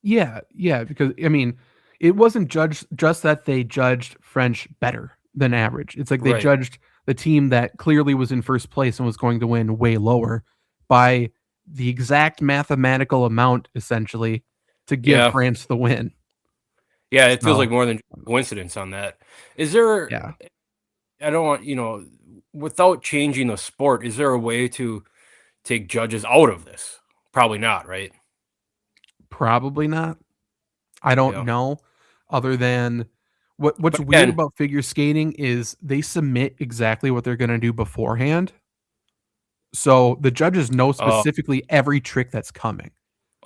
Yeah, because I mean, it wasn't just that they judged French better than average. It's like they judged the team that clearly was in first place and was going to win way lower by the exact mathematical amount, essentially, to give France the win. Yeah, it feels like more than coincidence on that. Is there? Yeah. I don't want without changing the sport. Is there a way to take judges out of this? Probably not, right? Probably not. I don't know. Other than what's weird about figure skating is they submit exactly what they're going to do beforehand. So the judges know specifically every trick that's coming.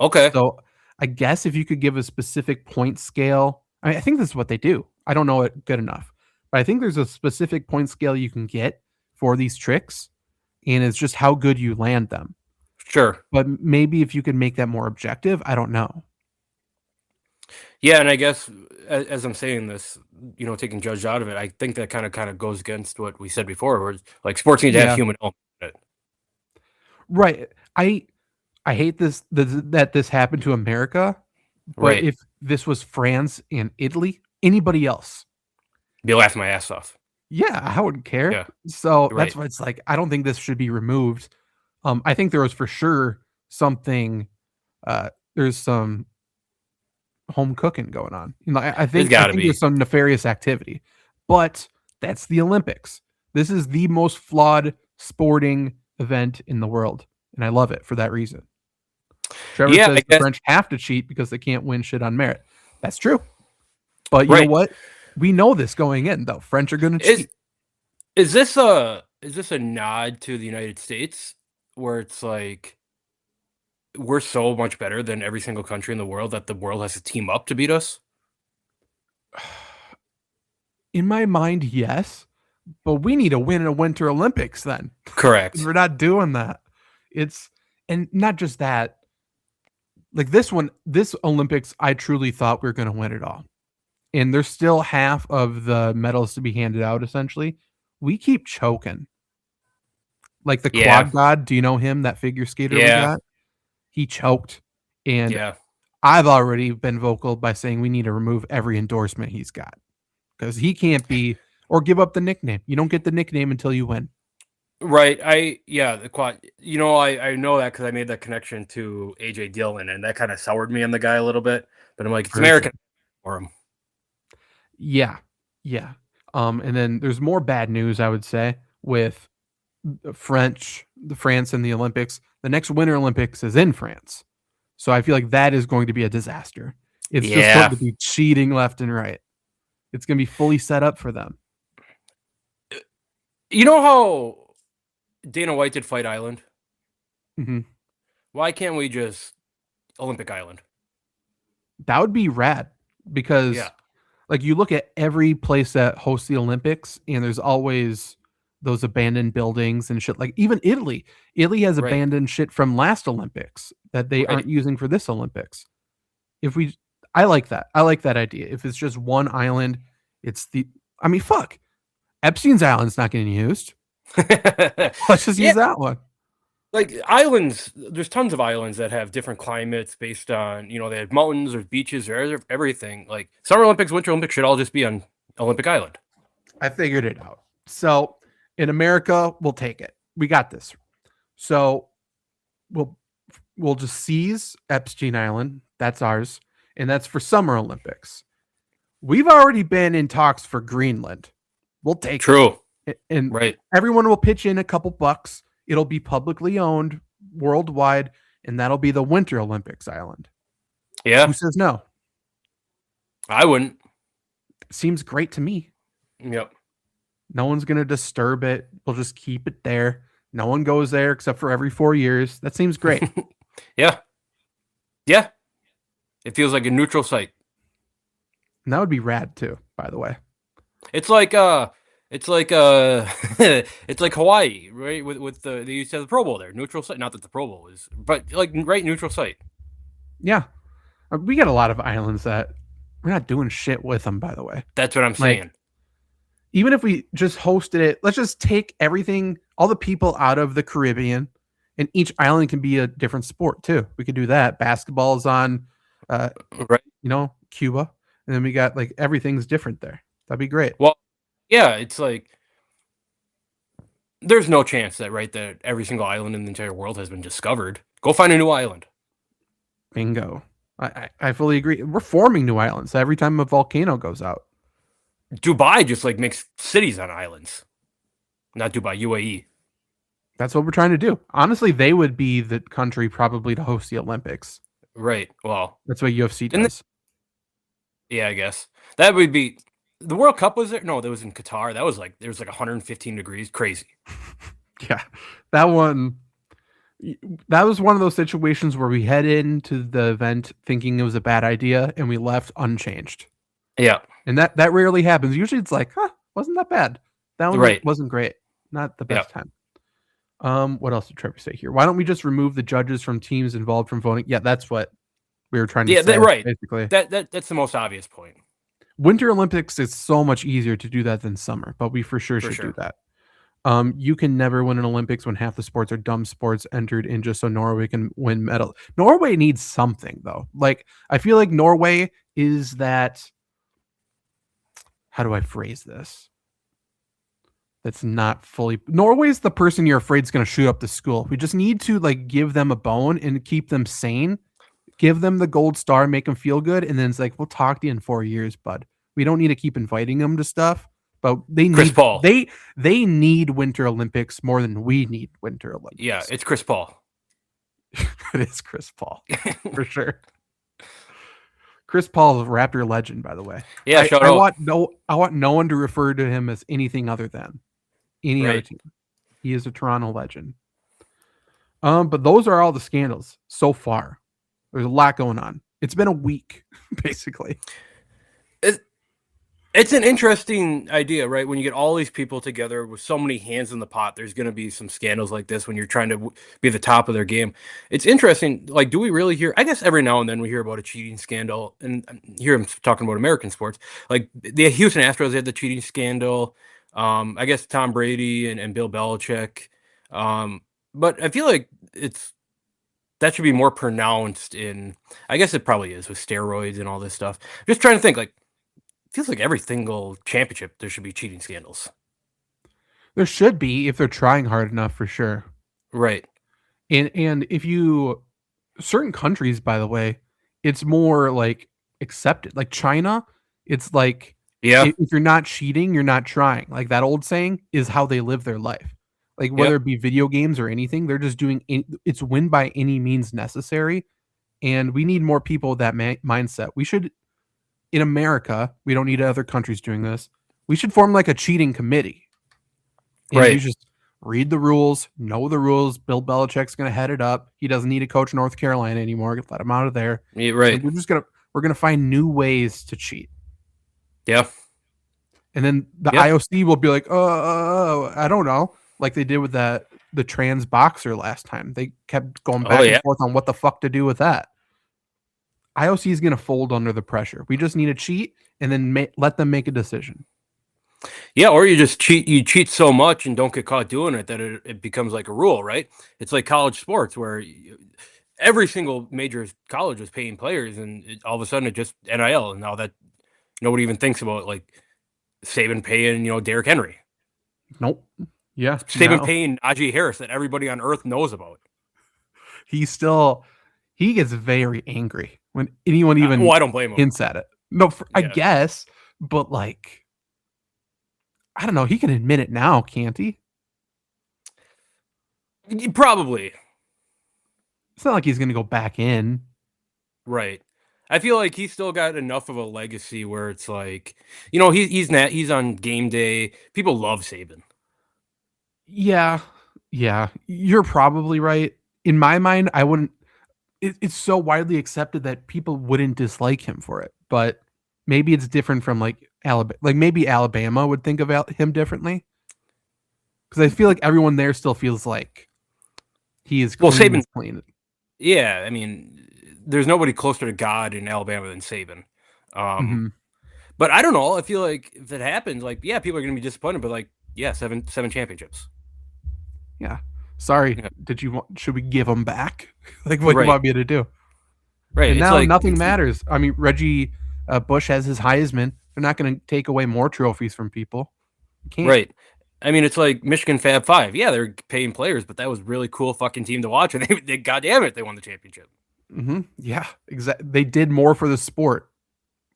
Okay. So I guess if you could give a specific point scale, I think this is what they do. I don't know it good enough, but I think there's a specific point scale you can get for these tricks, and it's just how good you land them. Sure. But maybe if you could make that more objective, I don't know. Yeah, and I guess as I'm saying this, taking Judge out of it, I think that kind of goes against what we said before, where like sports need to have Yeah. human element in it. Right. I hate that this happened to America, but Right. if this was France and Italy, anybody else, Be laughing my ass off. yeah, I wouldn't care. Yeah. So Right. that's why it's like I don't think this should be removed. I think there was for sure something. There's some home cooking going on. I think gotta be. there's some nefarious activity, but that's the Olympics. This is the most flawed sporting event in the world, and I love it for that reason. Trevor Yeah, says I the guess. French have to cheat because they can't win shit on merit. That's true. But you know Right. what? We know this going in, though. French are going to cheat. Is this a nod to the United States where it's like we're so much better than every single country in the world that the world has to team up to beat us? In my mind, yes. But we need to win a Winter Olympics then. Correct. We're not doing that. And not just that. Like this Olympics, I truly thought we were going to win it all. And there's still half of the medals to be handed out, essentially. We keep choking. Like the Yeah. quad god, do you know him, that figure skater we Yeah. got? He choked. And Yeah. I've already been vocal by saying we need to remove every endorsement he's got. Because he can't be, or give up the nickname. You don't get the nickname until you win. Right. The quad. I know that because I made that connection to AJ Dillon, and that kind of soured me on the guy a little bit. But I'm like, it's For American for him. Yeah. Yeah. And then there's more bad news, I would say, with the France and the Olympics. The next Winter Olympics is in France. So I feel like that is going to be a disaster. It's just Yeah. going to be cheating left and right. It's going to be fully set up for them. You know how Dana White did Fight Island? Mhm. Why can't we just Olympic Island? That would be rad because Yeah. like you look at every place that hosts the Olympics and there's always those abandoned buildings and shit. Like even Italy has Right. abandoned shit from last Olympics that they Right. aren't using for this Olympics. I like that. I like that idea. If it's just one island, fuck. Epstein's Island's not getting used. Let's just use that one. Like islands, there's tons of islands that have different climates based on, they have mountains or beaches or everything. Like Summer Olympics, Winter Olympics should all just be on Olympic Island. I figured it out. So in America, we'll take it. We got this. So we'll just seize Epstein Island. That's ours. And that's for Summer Olympics. We've already been in talks for Greenland. We'll take True. it. And Right. everyone will pitch in a couple bucks. It'll be publicly owned worldwide, and that'll be the Winter Olympics Island. Yeah. Who says no? I wouldn't. Seems great to me. Yep. No one's going to disturb it. We'll just keep it there. No one goes there except for every 4 years. That seems great. Yeah. Yeah. It feels like a neutral site. And that would be rad too, by the way. It's like it's like Hawaii, right? With they used to have the Pro Bowl there, neutral site. Not that the Pro Bowl is, but like right neutral site. Yeah. We got a lot of islands that we're not doing shit with them, by the way. That's what I'm saying. Even if we just hosted it, let's just take everything, all the people out of the Caribbean, and each island can be a different sport too. We could do that. Basketball is on, Right. Cuba, and then we got like everything's different there. That'd be great. Well, yeah, it's like there's no chance that every single island in the entire world has been discovered. Go find a new island. Bingo. I fully agree. We're forming new islands every time a volcano goes out. Dubai just like makes cities on islands. Not Dubai, UAE. That's what we're trying to do. Honestly, they would be the country probably to host the Olympics. Right. Well, That's what UFC Didn't does. yeah, I guess that would be the World Cup was there. No, that was in Qatar. That was there was like 115 degrees. Crazy. Yeah, that one. That was one of those situations where we head into the event thinking it was a bad idea and we left unchanged. Yeah. And that rarely happens. Usually it's like, wasn't that bad. That one Right. wasn't great. Not the best time. What else did Trevor say here? Why don't we just remove the judges from teams involved from voting? Yeah, that's what We were trying to Yeah, say, right. basically. That's the most obvious point. Winter Olympics is so much easier to do that than summer, but we for sure should do that. You can never win an Olympics when half the sports are dumb sports entered in just so Norway can win medal. Norway needs something though. Like I feel like Norway is that. How do I phrase this? That's not fully. Norway's the person you're afraid is going to shoot up the school. We just need to like give them a bone and keep them sane. Give them the gold star, make them feel good, and then it's like we'll talk to you in 4 years, bud. We don't need to keep inviting them to stuff. But they Chris need Paul. they need Winter Olympics more than we need Winter Olympics. Yeah, it's Chris Paul. It is Chris Paul for sure. Chris Paul is a Raptor legend, by the way. Yeah, I want no one to refer to him as anything other than any other team. He is a Toronto legend. But those are all the scandals so far. There's a lot going on. It's been a week, basically. It's an interesting idea, right? When you get all these people together with so many hands in the pot, there's going to be some scandals like this when you're trying to be the top of their game. It's interesting. Like, do we really hear? I guess every now and then we hear about a cheating scandal, and hear him talking about American sports. Like the Houston Astros had the cheating scandal. I guess Tom Brady and Bill Belichick. But I feel like that should be more pronounced in. I guess it probably is with steroids and all this stuff. Just trying to think like. Feels like every single championship there should be cheating scandals. There should be if they're trying hard enough for sure. Right. And if you certain countries, by the way, it's more like accepted. Like China, it's like if you're not cheating, you're not trying. Like that old saying is how they live their life. Like whether it be video games or anything, they're just doing it's win by any means necessary. And we need more people with that mindset. We should. In America, we don't need other countries doing this. We should form like a cheating committee. And you just read the rules, know the rules. Bill Belichick's going to head it up. He doesn't need to coach North Carolina anymore. Let him out of there. Yeah, right. And we're gonna find new ways to cheat. Yeah. And then the IOC will be like, I don't know, like they did with the trans boxer last time. They kept going back and forth on what the fuck to do with that. IOC is going to fold under the pressure. We just need to cheat and then let them make a decision. Yeah, or you just cheat. You cheat so much and don't get caught doing it that it becomes like a rule, right? It's like college sports where every single major college was paying players, and all of a sudden it just NIL, and now that nobody even thinks about like Saban paying, Derrick Henry. Nope. Yeah, Saban paying Najee Harris that everybody on earth knows about. He gets very angry when anyone even I don't blame him. Hints at it. No, I guess, but like, I don't know. He can admit it now, can't he? Probably. It's not like he's going to go back in. Right. I feel like he's still got enough of a legacy where it's like, he's on game day. People love Saban. Yeah. You're probably right. In my mind, I wouldn't. It's so widely accepted that people wouldn't dislike him for it, but maybe it's different from like Alabama. Like maybe Alabama would think about him differently, because I feel like everyone there still feels like he is Saban. Clean. Yeah, I mean, there's nobody closer to God in Alabama than Saban. But I don't know. I feel like if it happens, like people are going to be disappointed, but like 7 championships. Yeah. Sorry, should we give them back? Like, what do you want me to do? Right. And now nothing matters. I mean, Reggie Bush has his Heisman. They're not going to take away more trophies from people. Can't. Right. I mean, it's like Michigan Fab 5. Yeah, they're paying players, but that was a really cool fucking team to watch. And they goddamn it, they won the championship. Mm-hmm. Yeah, exactly. They did more for the sport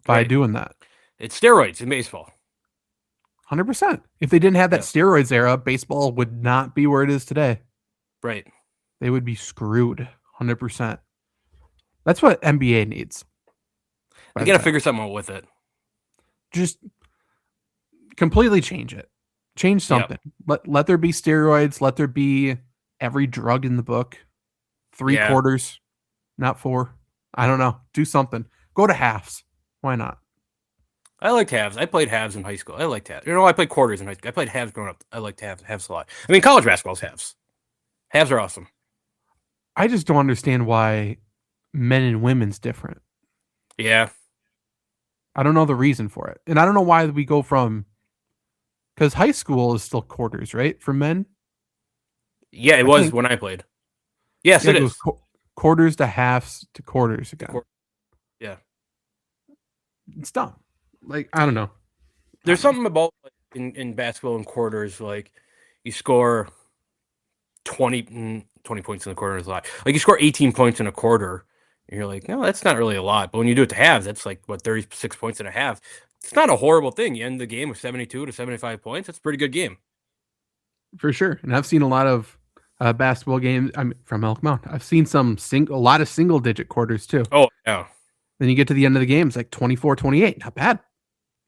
by doing that. It's steroids in baseball. 100%. If they didn't have that steroids era, baseball would not be where it is today. Right. They would be screwed 100%. That's what NBA needs. They got to figure something out with it. Just completely change it. Change something. Let there be steroids. Let there be every drug in the book. 3 quarters, not 4. I don't know. Do something. Go to halves. Why not? I liked halves. I played halves in high school. I liked halves. I played quarters in high school. I played halves growing up. I liked halves a lot. I mean, college basketball's halves. Halves are awesome. I just don't understand why men and women's different. Yeah. I don't know the reason for it. And I don't know why we go from, because high school is still quarters, right? For men? Yeah, it I was think. when I played. Yes, Yeah, it it goes is. quarters to halves to quarters again. Yeah. It's dumb. Like, I don't know. There's something about like, in basketball and quarters, like you score 20 points in the quarter is a lot. Like you score 18 points in a quarter, and you're like, no, that's not really a lot. But when you do it to halves, that's like what 36 points in a half. It's not a horrible thing. You end the game with 72 to 75 points. That's a pretty good game. For sure. And I've seen a lot of basketball games. I'm from Elk Mountain. I've seen a lot of single digit quarters too. Oh yeah, Then you get to the end of the game, it's like 24-28. Not bad.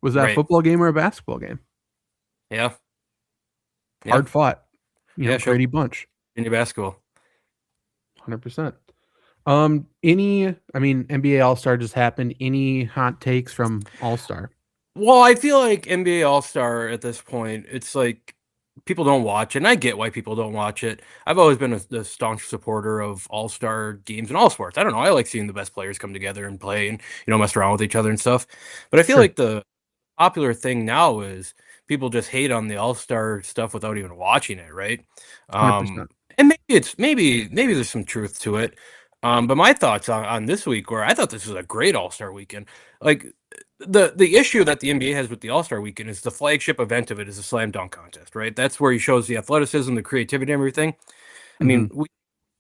Was that a right. football game or a basketball game? Yeah, Hard fought. Yeah, sure. Brady bunch. In your basketball. 100%. NBA All-Star just happened. Any hot takes from All-Star? Well, I feel like NBA All-Star at this point, it's like people don't watch it, and I get why people don't watch it. I've always been a staunch supporter of All-Star games in all sports. I don't know. I like seeing the best players come together and play and, mess around with each other and stuff. But I feel Sure. like the popular thing now is people just hate on the All-Star stuff without even watching it, right? 100%. And maybe there's some truth to it. But my thoughts on this week were I thought this was a great All-Star weekend. Like the issue that the NBA has with the All-Star weekend is the flagship event of it is a slam dunk contest, right? That's where he shows the athleticism, the creativity, and everything. I mean, we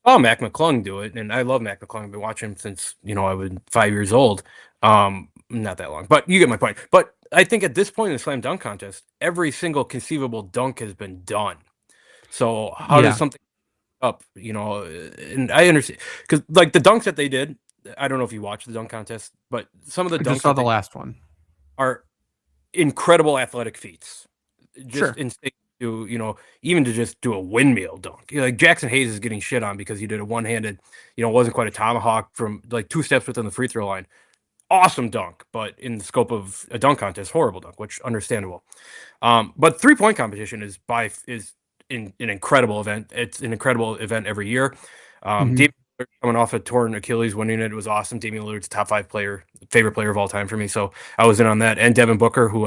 saw Mac McClung do it, and I love Mac McClung. I've been watching him since I was 5 years old. Not that long, but you get my point. But I think at this point in the slam dunk contest, every single conceivable dunk has been done. So how does something up? And I understand because like the dunks that they did. I don't know if you watched the dunk contest, but some of the I dunks just saw that the they last one. are incredible athletic feats. Just Sure. instinct to, even to just do a windmill dunk. Like Jackson Hayes is getting shit on because he did a one-handed, wasn't quite a tomahawk from like 2 steps within the free throw line. Awesome dunk, but in the scope of a dunk contest, horrible dunk, which understandable. But 3-point competition is an incredible event. It's an incredible event every year. Damian Lillard coming off a torn Achilles, winning it was awesome. Damian Lillard's top 5 favorite player of all time for me. So I was in on that. And Devin Booker, who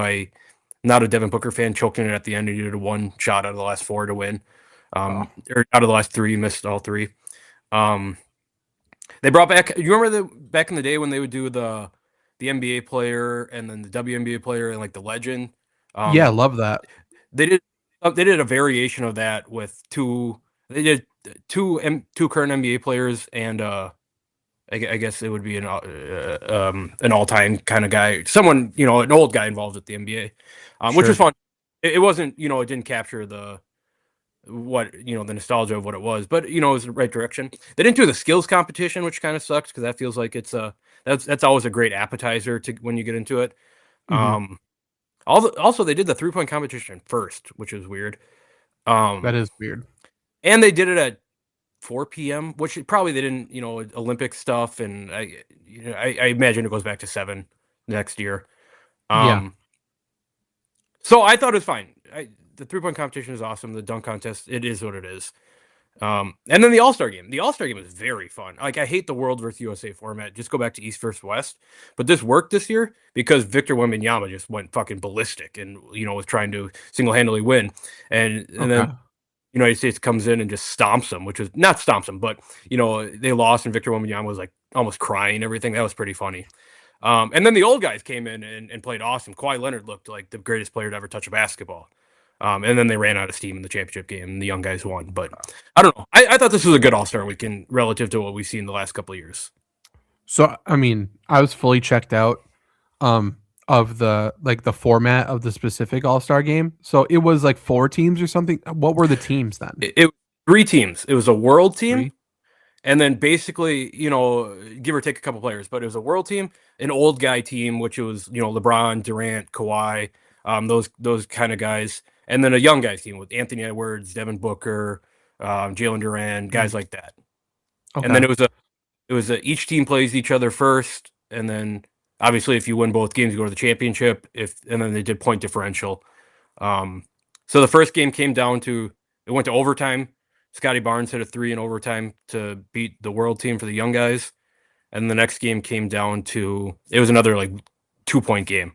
not a Devin Booker fan, choking it at the end. He did a 1 shot out of the last 4 to win. Or out of the last 3, missed all 3. They brought back. You remember back in the day when they would do the NBA player and then the WNBA player and like the legend. Yeah, love that. They did a variation of that with 2. They did two current NBA players and I guess it would be an all-time kind of guy, someone an old guy involved with the NBA, which was fun. It wasn't it didn't capture the nostalgia of what it was, but it was the right direction. They didn't do the skills competition, which kind of sucks because that feels like it's that's always a great appetizer to when you get into it. Also they did the 3-point competition first, which is weird. That is weird. And they did it at 4 p.m., which probably they didn't, Olympic stuff, and I imagine it goes back to 7 next year. So I thought it was fine. The 3-point competition is awesome. The dunk contest, it is what it is. And then the All-Star game. The All-Star game is very fun. Like I hate the World versus USA format. Just go back to East versus West. But this worked this year because Victor Wembanyama just went fucking ballistic and was trying to single-handedly win. And then United States comes in and just stomps them, which is not stomps them, but they lost and Victor Wembanyama was like almost crying and everything. That was pretty funny. And then the old guys came in and played awesome. Kawhi Leonard looked like the greatest player to ever touch a basketball. And then they ran out of steam in the championship game and the young guys won. But I don't know. I thought this was a good All-Star weekend relative to what we've seen the last couple of years. So, I was fully checked out of the format of the specific All-Star game. So it was like 4 teams or something. What were the teams then? It was 3 teams. It was a world team. 3? And then basically, give or take a couple players, but it was a world team, an old guy team, which was, LeBron, Durant, Kawhi, those kind of guys. And then a young guys team with Anthony Edwards, Devin Booker, Jalen Duran, guys like that. Okay. And then it was each team plays each other first, and then obviously if you win both games, you go to the championship. And then they did point differential. So the first game came down to it went to overtime. Scotty Barnes hit a 3 in overtime to beat the world team for the young guys, and the next game came down to it was another like 2-point game,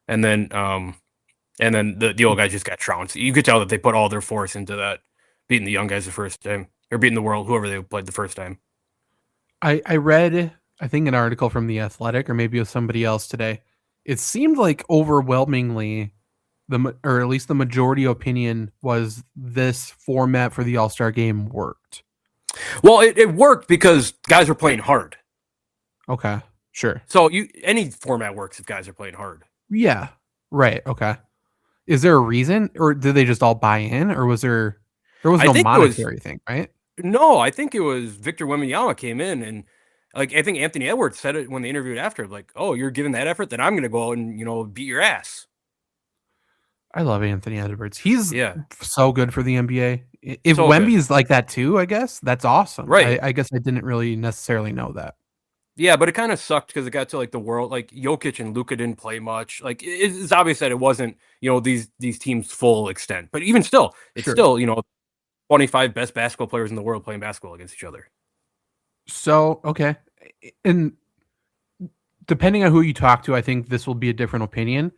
and then the old guys just got trounced. You could tell that they put all their force into that, beating the young guys the first time, or beating the world, whoever they played the first time. I read, I think, an article from The Athletic, or maybe it was somebody else today. It seemed like overwhelmingly, or at least the majority opinion was this format for the All-Star game worked. Well, it worked because guys were playing hard. Okay, sure. So any format works if guys are playing hard. Yeah, right. Okay. Is there a reason, or did they just all buy in, or was there was I no think monetary thing, right? No, I think it was Victor Wembanyama came in and like I think Anthony Edwards said it when they interviewed after, like, "Oh, you're giving that effort, then I'm going to go out and beat your ass." I love Anthony Edwards. He's Yeah, so good for the NBA. If so good. Wemby's like that too, I guess that's awesome. Right. I guess I didn't really necessarily know that. Yeah, but it kind of sucked because it got to like the world, like Jokic and Luka didn't play much. Like it's obvious that it wasn't, these teams full extent. But even still, it's Sure. still 25 best basketball players in the world playing basketball against each other. So, okay. And depending on who you talk to, I think this will be a different opinion.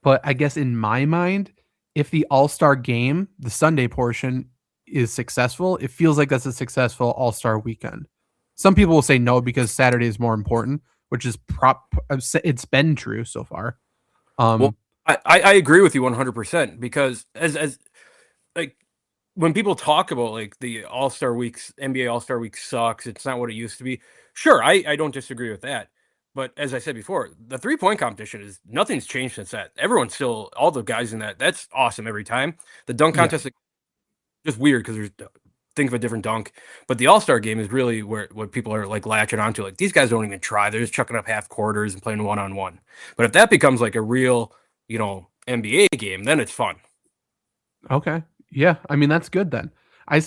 But I guess in my mind, if the All-Star game, the Sunday portion, is successful, it feels like that's a successful All-Star weekend. Some people will say no because Saturday is more important, which is it's been true so far. Well, I agree with you 100% because as like when people talk about like the All-Star weeks, NBA All-Star week sucks, it's not what it used to be. Sure, I don't disagree with that. But as I said before, the 3-point competition is nothing's changed since that. Everyone's still all the guys in that's awesome every time. The dunk Yeah. contest is just weird because there's think of a different dunk. But the All-Star game is really what people are like latching onto. Like these guys don't even try. They're just chucking up half quarters and playing one-on-one. But if that becomes like a real, NBA game, then it's fun. Okay. Yeah. I mean, that's good then. I'm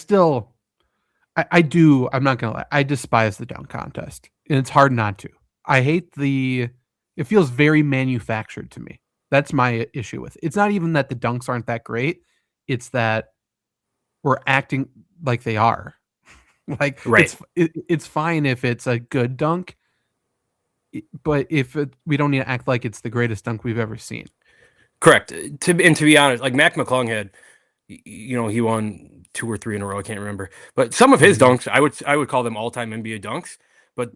not going to lie. I despise the dunk contest, and it's hard not to. I hate it feels very manufactured to me. That's my issue with it. It's not even that the dunks aren't that great. It's that we're acting like they are. Like, Right. it's fine if it's a good dunk, but we don't need to act like it's the greatest dunk we've ever seen. Correct. To be honest, like Mac McClung had, he won 2 or 3 in a row. I can't remember, but some of his dunks, I would call them all-time NBA dunks. But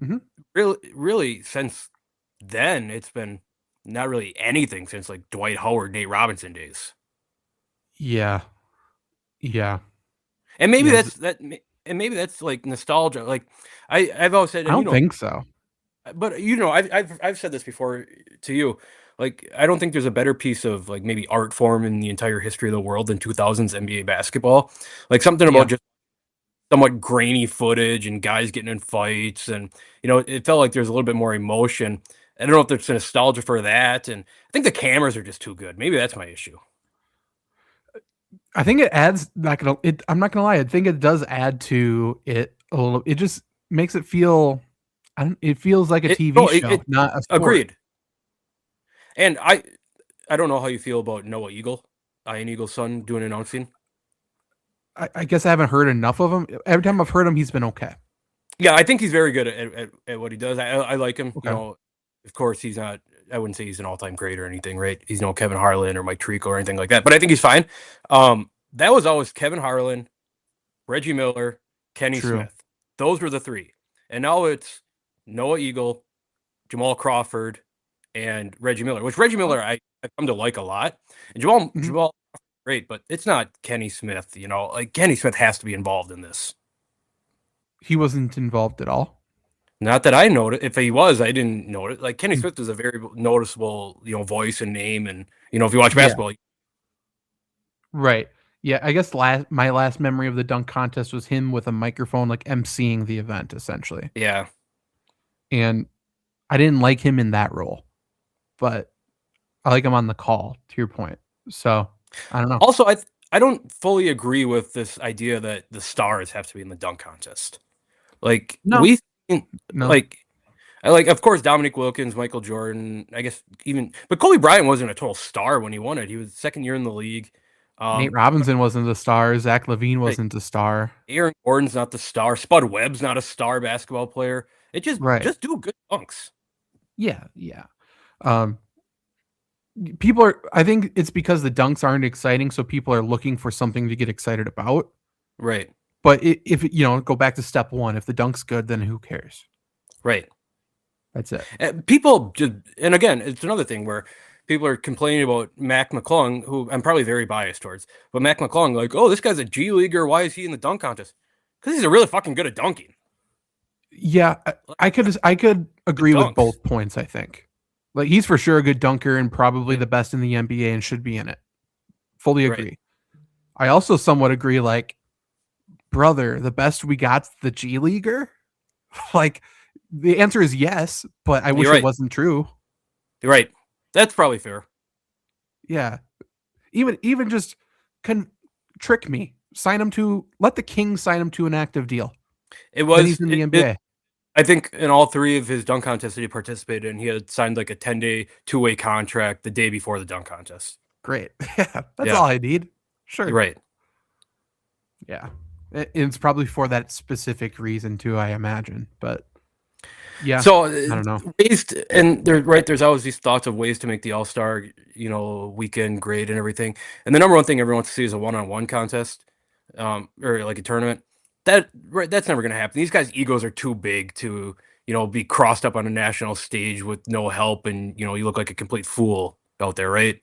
really, since then, it's been not really anything since like Dwight Howard, Nate Robinson days. Yeah. Yeah. And maybe Yeah. maybe that's like nostalgia. Like I've always said, I don't think so. but I've said this before to you. Like I don't think there's a better piece of like maybe art form in the entire history of the world than 2000s NBA basketball. Like something about just somewhat grainy footage and guys getting in fights, and it felt like there's a little bit more emotion. I don't know if there's nostalgia for that, and I think the cameras are just too good. Maybe that's my issue. I think it adds. I'm not gonna lie. I think it does add to it a little. It just makes it feel. It feels like a TV show, not a sport. Agreed. And I don't know how you feel about Noah Eagle, Ian Eagle's son, doing announcing. I guess I haven't heard enough of him. Every time I've heard him, he's been okay. Yeah, I think he's very good at what he does. I like him. Okay. Of course, he's not. I wouldn't say he's an all-time great or anything, right? He's no Kevin Harlan or Mike Tirico or anything like that. But I think he's fine. That was always Kevin Harlan, Reggie Miller, Kenny Smith. Those were the 3. And now it's Noah Eagle, Jamal Crawford, and Reggie Miller. Which Reggie Miller I've come to like a lot. And Jamal, great, but it's not Kenny Smith. Like Kenny Smith has to be involved in this. He wasn't involved at all. Not that I noticed. If he was, I didn't notice. Like Kenny Smith is a very noticeable, voice and name, and if you watch basketball, right? Yeah, I guess my last memory of the dunk contest was him with a microphone, like emceeing the event, essentially. Yeah, and I didn't like him in that role, but I like him on the call. To your point, so I don't know. Also, I don't fully agree with this idea that the stars have to be in the dunk contest. Like of course Dominique Wilkins, Michael Jordan, I guess but Kobe Bryant wasn't a total star when he won it. He was second year in the league. Nate Robinson wasn't a star. Zach LaVine wasn't a star. Aaron Gordon's not the star. Spud Webb's not a star basketball player. It just Right. just do good dunks. Yeah, yeah. Um, I think it's because the dunks aren't exciting, so people are looking for something to get excited about. Right. But if go back to step one, if the dunk's good, then who cares? Right. That's it. People just, and again, it's another thing where people are complaining about Mac McClung, who I'm probably very biased towards, but Mac McClung, like, oh, this guy's a G leaguer. Why is he in the dunk contest? Because he's really fucking good at dunking. Yeah, I could agree with dunks. both points. I think, like, he's for sure a good dunker and probably the best in the NBA and should be in it. Fully agree. Right. I also somewhat agree. Like, brother, the best we got's the G leaguer. Like, the answer is yes, but I wish right. it wasn't true. You're right. That's probably fair. Yeah, even just trick me. Let the King sign him to an active deal. It Then was he's in the NBA. I think in all three of his dunk contests that he participated in, he had signed like a 10-day two-way contract the day before the dunk contest. Great. Yeah, that's Yeah. all I need. Sure. You're right. Yeah. It's probably for that specific reason too, I imagine. But yeah, So I don't know. There's always these thoughts of ways to make the All-Star, weekend great and everything. And the number one thing everyone wants to see is a one-on-one contest, or like a tournament. That's never going to happen. These guys' egos are too big to, be crossed up on a national stage with no help, and you look like a complete fool out there, right?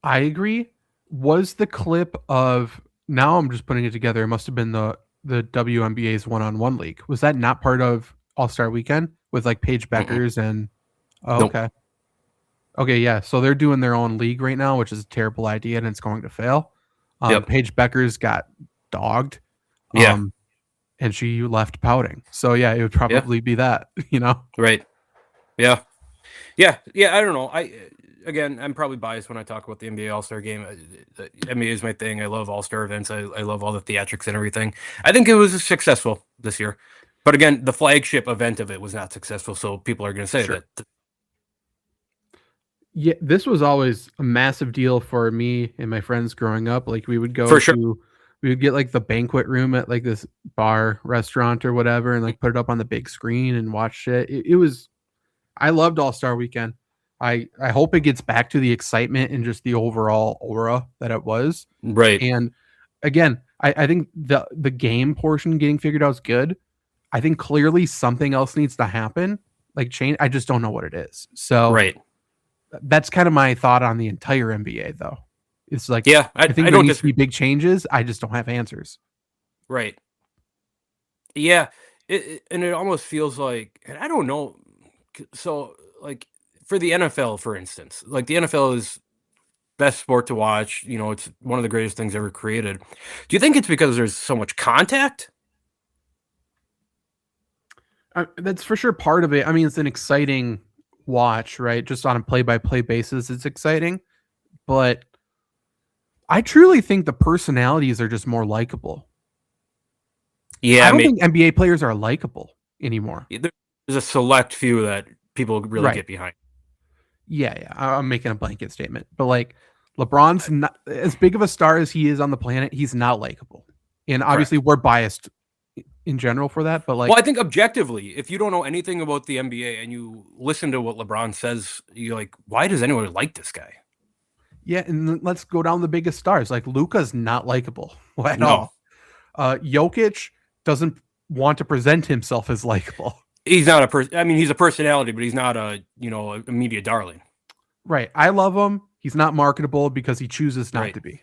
I agree. Was the clip of now I'm just putting it together. It must have been the WNBA's one-on-one league. Was that not part of All-Star Weekend with like Paige Beckers and Nope. okay. Okay, yeah. So they're doing their own league right now, which is a terrible idea and it's going to fail. Yep. Paige Beckers got dogged. Yeah. And she left pouting. So yeah, it would probably be that, Right. Yeah. Yeah. Yeah. I don't know. I'm probably biased when I talk about the NBA All-Star Game. The NBA is my thing. I love All-Star events. I love all the theatrics and everything. I think it was successful this year. But again, the flagship event of it was not successful. So people are going to say Sure. that. Yeah, this was always a massive deal for me and my friends growing up. Like we would go For sure. we would get like the banquet room at like this bar restaurant or whatever and like put it up on the big screen and watch it. I loved All-Star Weekend. I hope it gets back to the excitement and just the overall aura that it was. Right. And again, I think the game portion getting figured out is good. I think clearly something else needs to happen, like change. I just don't know what it is. So Right. that's kind of my thought on the entire NBA, though. It's like, Yeah. I think there needs to be big changes. I just don't have answers. Right. Yeah. And it almost feels like, and I don't know. So, like, for the NFL, for instance, like the NFL is best sport to watch. It's one of the greatest things ever created. Do you think it's because there's so much contact? That's for sure part of it. I mean, it's an exciting watch, right? Just on a play-by-play basis, it's exciting. But I truly think the personalities are just more likable. Yeah, I don't think NBA players are likable anymore. there's a select few that people really Right. get behind. Yeah. I'm making a blanket statement. But like LeBron's not as big of a star as he is on the planet. He's not likable. And obviously we're biased in general for that. But like, Well, I think objectively, if you don't know anything about the NBA and you listen to what LeBron says, you're like, why does anyone like this guy? yeah, and then let's go down the biggest stars. Like Luka's not likable at No. all. Jokic doesn't want to present himself as likable. He's not a person. I mean, he's a personality, but he's not a media darling. Right. I love him. He's not marketable because he chooses not Right. to be.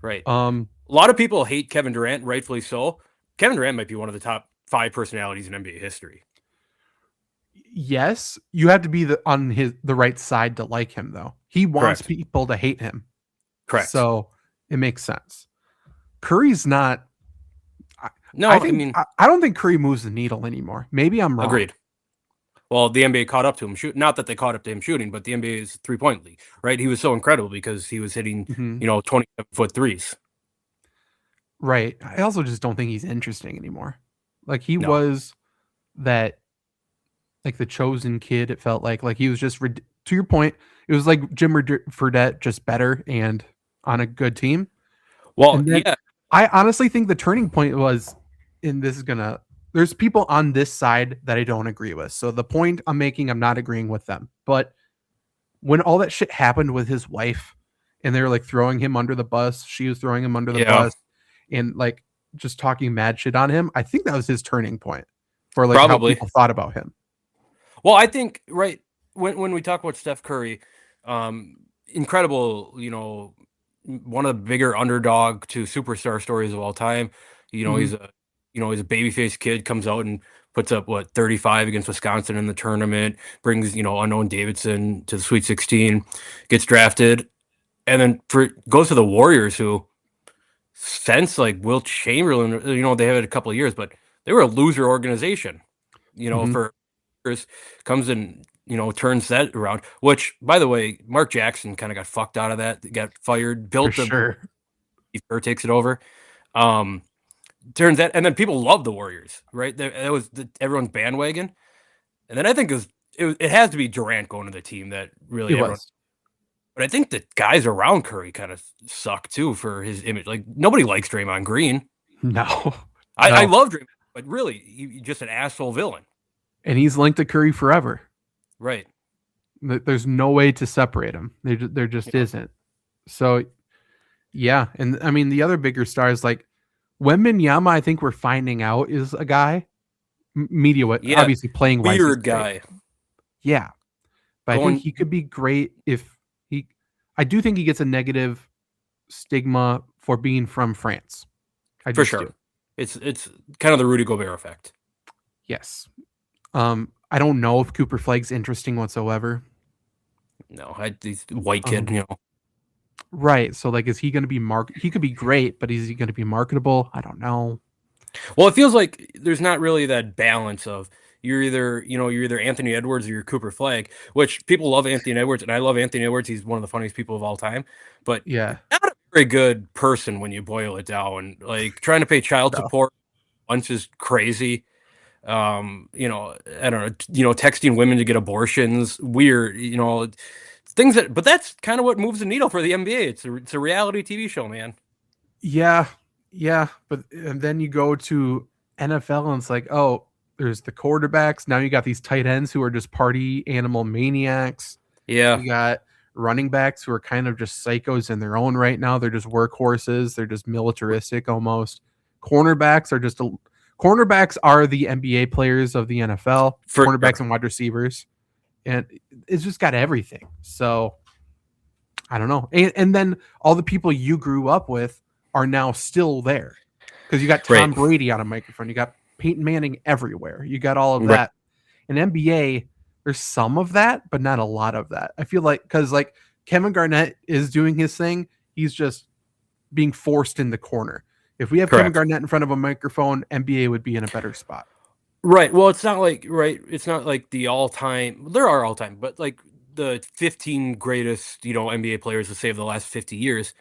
Right. A lot of people hate Kevin Durant, rightfully so. Kevin Durant might be one of the top 5 personalities in NBA history. Yes, you have to be on the right side to like him, though. He wants Correct. people to hate him. Correct. So it makes sense. Curry's not. No, I mean, I don't think Curry moves the needle anymore. Maybe I'm wrong. Agreed. Well, the NBA caught up to him. Not that they caught up to him shooting, but the NBA's 3-point league, right? He was so incredible because he was hitting, 27-foot threes. Right. I also just don't think he's interesting anymore. Like he No. was that, like the chosen kid. It felt like he was just to your point. It was like Jim Fredette, just better and on a good team. Well, And then yeah. I honestly think the turning point was, and this is there's people on this side that I don't agree with. So the point I'm making, I'm not agreeing with them. But when all that shit happened with his wife and they were like throwing him under the bus, she was throwing him under the bus and like just talking mad shit on him. I think that was his turning point for like Probably. how people thought about him. Well, I think when we talk about Steph Curry, incredible, one of the bigger underdog to superstar stories of all time. He's a babyface kid, comes out and puts up 35 against Wisconsin in the tournament, brings unknown Davidson to the Sweet 16, gets drafted, and then goes to the Warriors, who since like Wilt Chamberlain, they had a couple of years, but they were a loser organization, for years, comes in, turns that around, which by the way, Mark Jackson kind of got fucked out of that, got fired, built For sure. Steve Kerr takes it over. Turns that, and then people love the Warriors, right? That was everyone's bandwagon. And then I think it has to be Durant going to the team that really It was. But I think the guys around Curry kind of suck too for his image. Like nobody likes Draymond Green. No. I love Draymond, but really, he's just an asshole villain. And he's linked to Curry forever. Right. There's no way to separate them. There just isn't. So, yeah. And I mean, the other bigger stars like Wembanyama, I think we're finding out is a guy. Obviously playing weird guy. Yeah. But I think he could be great if I do think he gets a negative stigma for being from France. For sure. Do. It's kind of the Rudy Gobert effect. Yes. I don't know if Cooper Flagg's interesting whatsoever. No, he's a white kid, Right. So like, is he going to be he could be great, but is he going to be marketable? I don't know. Well, it feels like there's not really that balance of you're either Anthony Edwards or you're Cooper Flagg, which people love Anthony Edwards, and I love Anthony Edwards. He's one of the funniest people of all time, but yeah, not a very good person when you boil it down. Like trying to pay child support once is crazy. I don't know, texting women to get abortions, weird, things but that's kind of what moves the needle for the NBA. It's a reality TV show, man. Yeah. But and then you go to NFL and it's like, oh, there's the quarterbacks. Now you got these tight ends who are just party animal maniacs. Yeah. You got running backs who are kind of just psychos in their own right now. They're just workhorses. They're just militaristic almost. Cornerbacks are the NBA players of the NFL. Cornerbacks and wide receivers. And it's just got everything. So I don't know. And then all the people you grew up with are now still there. Because you got Tom Brady on a microphone. You got Peyton Manning everywhere. You got all of that. In NBA, there's some of that, but not a lot of that. I feel like because like Kevin Garnett is doing his thing, he's just being forced in the corner. If we have Kevin Garnett in front of a microphone, NBA would be in a better spot. Right. Well, it's not like the all-time. There are all-time, but like the 15 greatest, NBA players to save the last 50 years.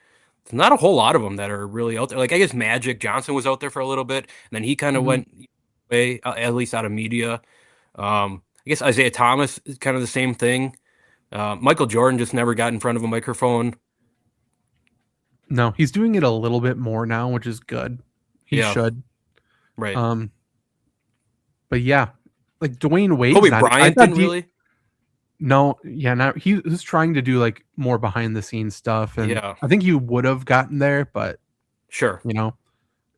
There's not a whole lot of them that are really out there. Like I guess Magic Johnson was out there for a little bit, and then he kind of went away, at least out of media. I guess Isaiah Thomas is kind of the same thing. Michael Jordan just never got in front of a microphone. No, he's doing it a little bit more now, which is good. He should. Right. But yeah, like Dwayne Wade. Kobe Bryant didn't really. No, yeah, now he was trying to do like more behind the scenes stuff, and I think he would have gotten there, but sure,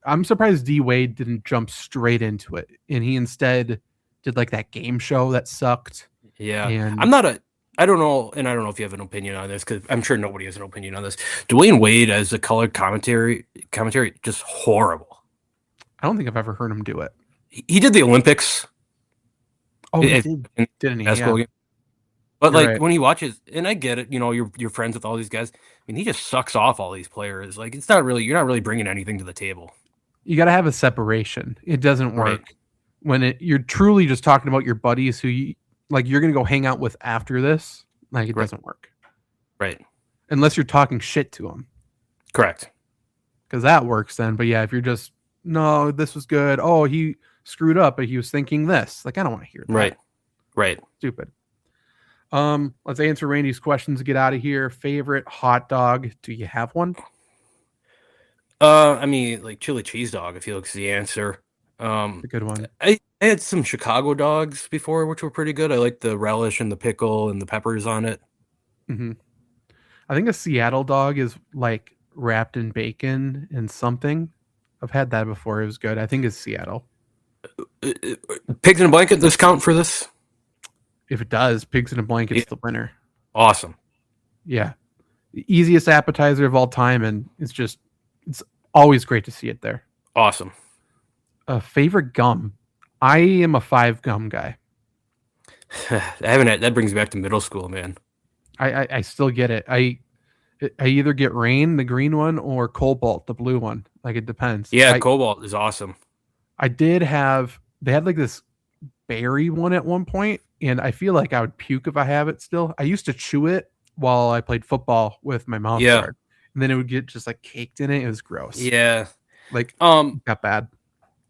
I'm surprised D Wade didn't jump straight into it, and he instead did like that game show that sucked. Yeah, and I don't know, and I don't know if you have an opinion on this because I'm sure nobody has an opinion on this. Dwayne Wade as a colored commentary, just horrible. I don't think I've ever heard him do it. He did the Olympics. Oh, he did, didn't he? Yeah. But like when he watches, and I get it, you're friends with all these guys. I mean, he just sucks off all these players. Like you're not really bringing anything to the table. You got to have a separation. It doesn't work when you're truly just talking about your buddies who you're going to go hang out with after this. Like it doesn't work. Right. Unless you're talking shit to them. Correct. Because that works then. But yeah, if you're just, no, this was good. Oh, he screwed up, but he was thinking this. Like, I don't want to hear that. Right. Stupid. Let's answer Randy's questions to get out of here. Favorite hot dog? Do you have one? I mean, like chili cheese dog, I feel like is the answer. It's a good one. I had some Chicago dogs before, which were pretty good. I like the relish and the pickle and the peppers on it. Hmm. I think a Seattle dog is like wrapped in bacon and something. I've had that before. It was good. I think it's Seattle. Pigs in a blanket, does count for this? If it does, pigs in a blanket's the winner. Awesome. Yeah. The easiest appetizer of all time, and it's always great to see it there. Awesome. Favorite gum. I am a 5 gum guy. I haven't had, that brings me back to middle school, man. I still get it. I either get Rain, the green one, or Cobalt, the blue one. Like, it depends. Yeah, Cobalt is awesome. I did have, they had like this berry one at one point, and I feel like I would puke if I have it still. I used to chew it while I played football with my mouth guard, and then it would get just like caked in it. It was gross. Yeah. Like, got bad.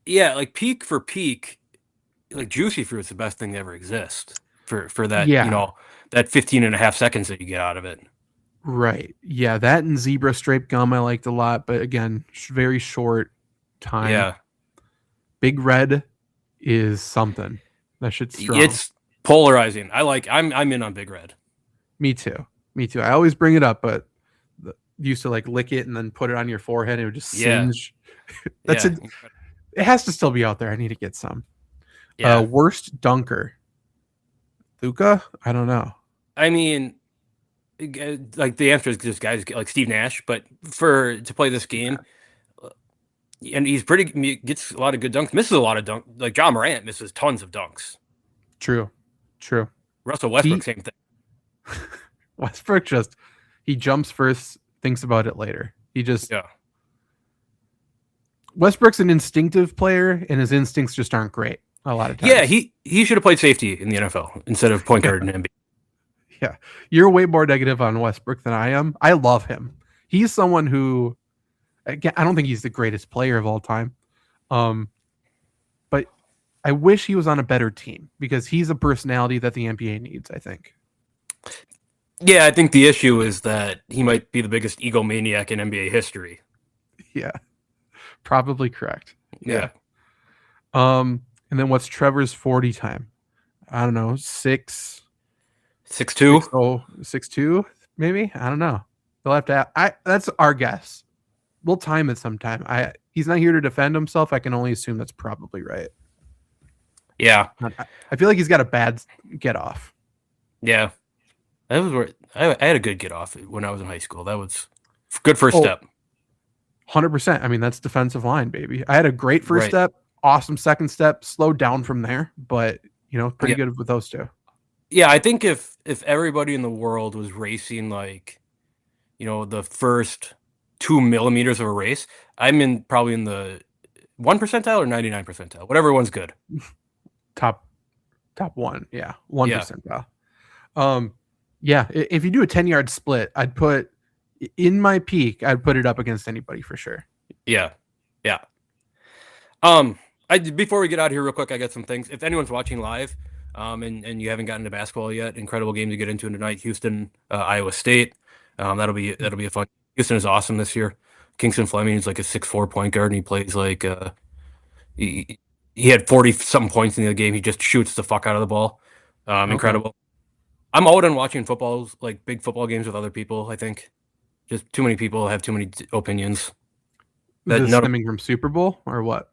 Yeah, like peak for peak, like Juicy Fruit's the best thing to ever exist for that, Yeah. you know, that 15 and a half seconds that you get out of it. Right. Yeah, that and zebra stripe gum I liked a lot, but again, very short time. Yeah. Big Red is something. That shit's strong. It's polarizing. I'm in on Big Red. Me too. I always bring it up, but used to like lick it and then put it on your forehead and it would just singe. That's yeah. It has to still be out there. I need to get some. Yeah. Worst dunker. Luca? I don't know. I mean, like the answer is just guys like Steve Nash, but to play this game, and he gets a lot of good dunks, misses a lot of dunks. Like John Morant misses tons of dunks. True. Russell Westbrook, same thing. Westbrook he jumps first, thinks about it later. Westbrook's an instinctive player, and his instincts just aren't great a lot of times. Yeah, he should have played safety in the NFL instead of point guard in NBA. Yeah, you're way more negative on Westbrook than I am. I love him. He's someone who, again, I don't think he's the greatest player of all time, but I wish he was on a better team because he's a personality that the NBA needs, I think. Yeah, I think the issue is that he might be the biggest egomaniac in NBA history. Yeah, probably correct. Yeah. And then what's Trevor's 40 time? I don't know, 6'2", 6'2", maybe. I don't know. They'll have to. That's our guess. We'll time it sometime. He's not here to defend himself. I can only assume that's probably right. Yeah, I feel like he's got a bad get off. Yeah, that was where I had a good get off when I was in high school. That was good first step. 100%. I mean, that's defensive line, baby. I had a great first step, awesome second step, slowed down from there, but pretty good with those two. Yeah, I think if everybody in the world was racing like, the first 2 millimeters of a race, I'm probably in the 1 percentile or 99 percentile, whatever one's good. Top 1, yeah, 1 percentile. Yeah, if you do a 10-yard split, I'd put in my peak. I'd put it up against anybody for sure. Yeah. Before we get out of here real quick, I got some things. If anyone's watching live, and you haven't gotten to basketball yet, incredible game to get into tonight. Houston, Iowa State. That'll be a fun. Houston is awesome this year. Kingston Fleming is like a 6'4" point guard, and he plays like he had 40-something points in the game. He just shoots the fuck out of the ball. Incredible. I'm out on watching footballs, like big football games with other people. I think just too many people have too many opinions. Is this stemming from Super Bowl or what?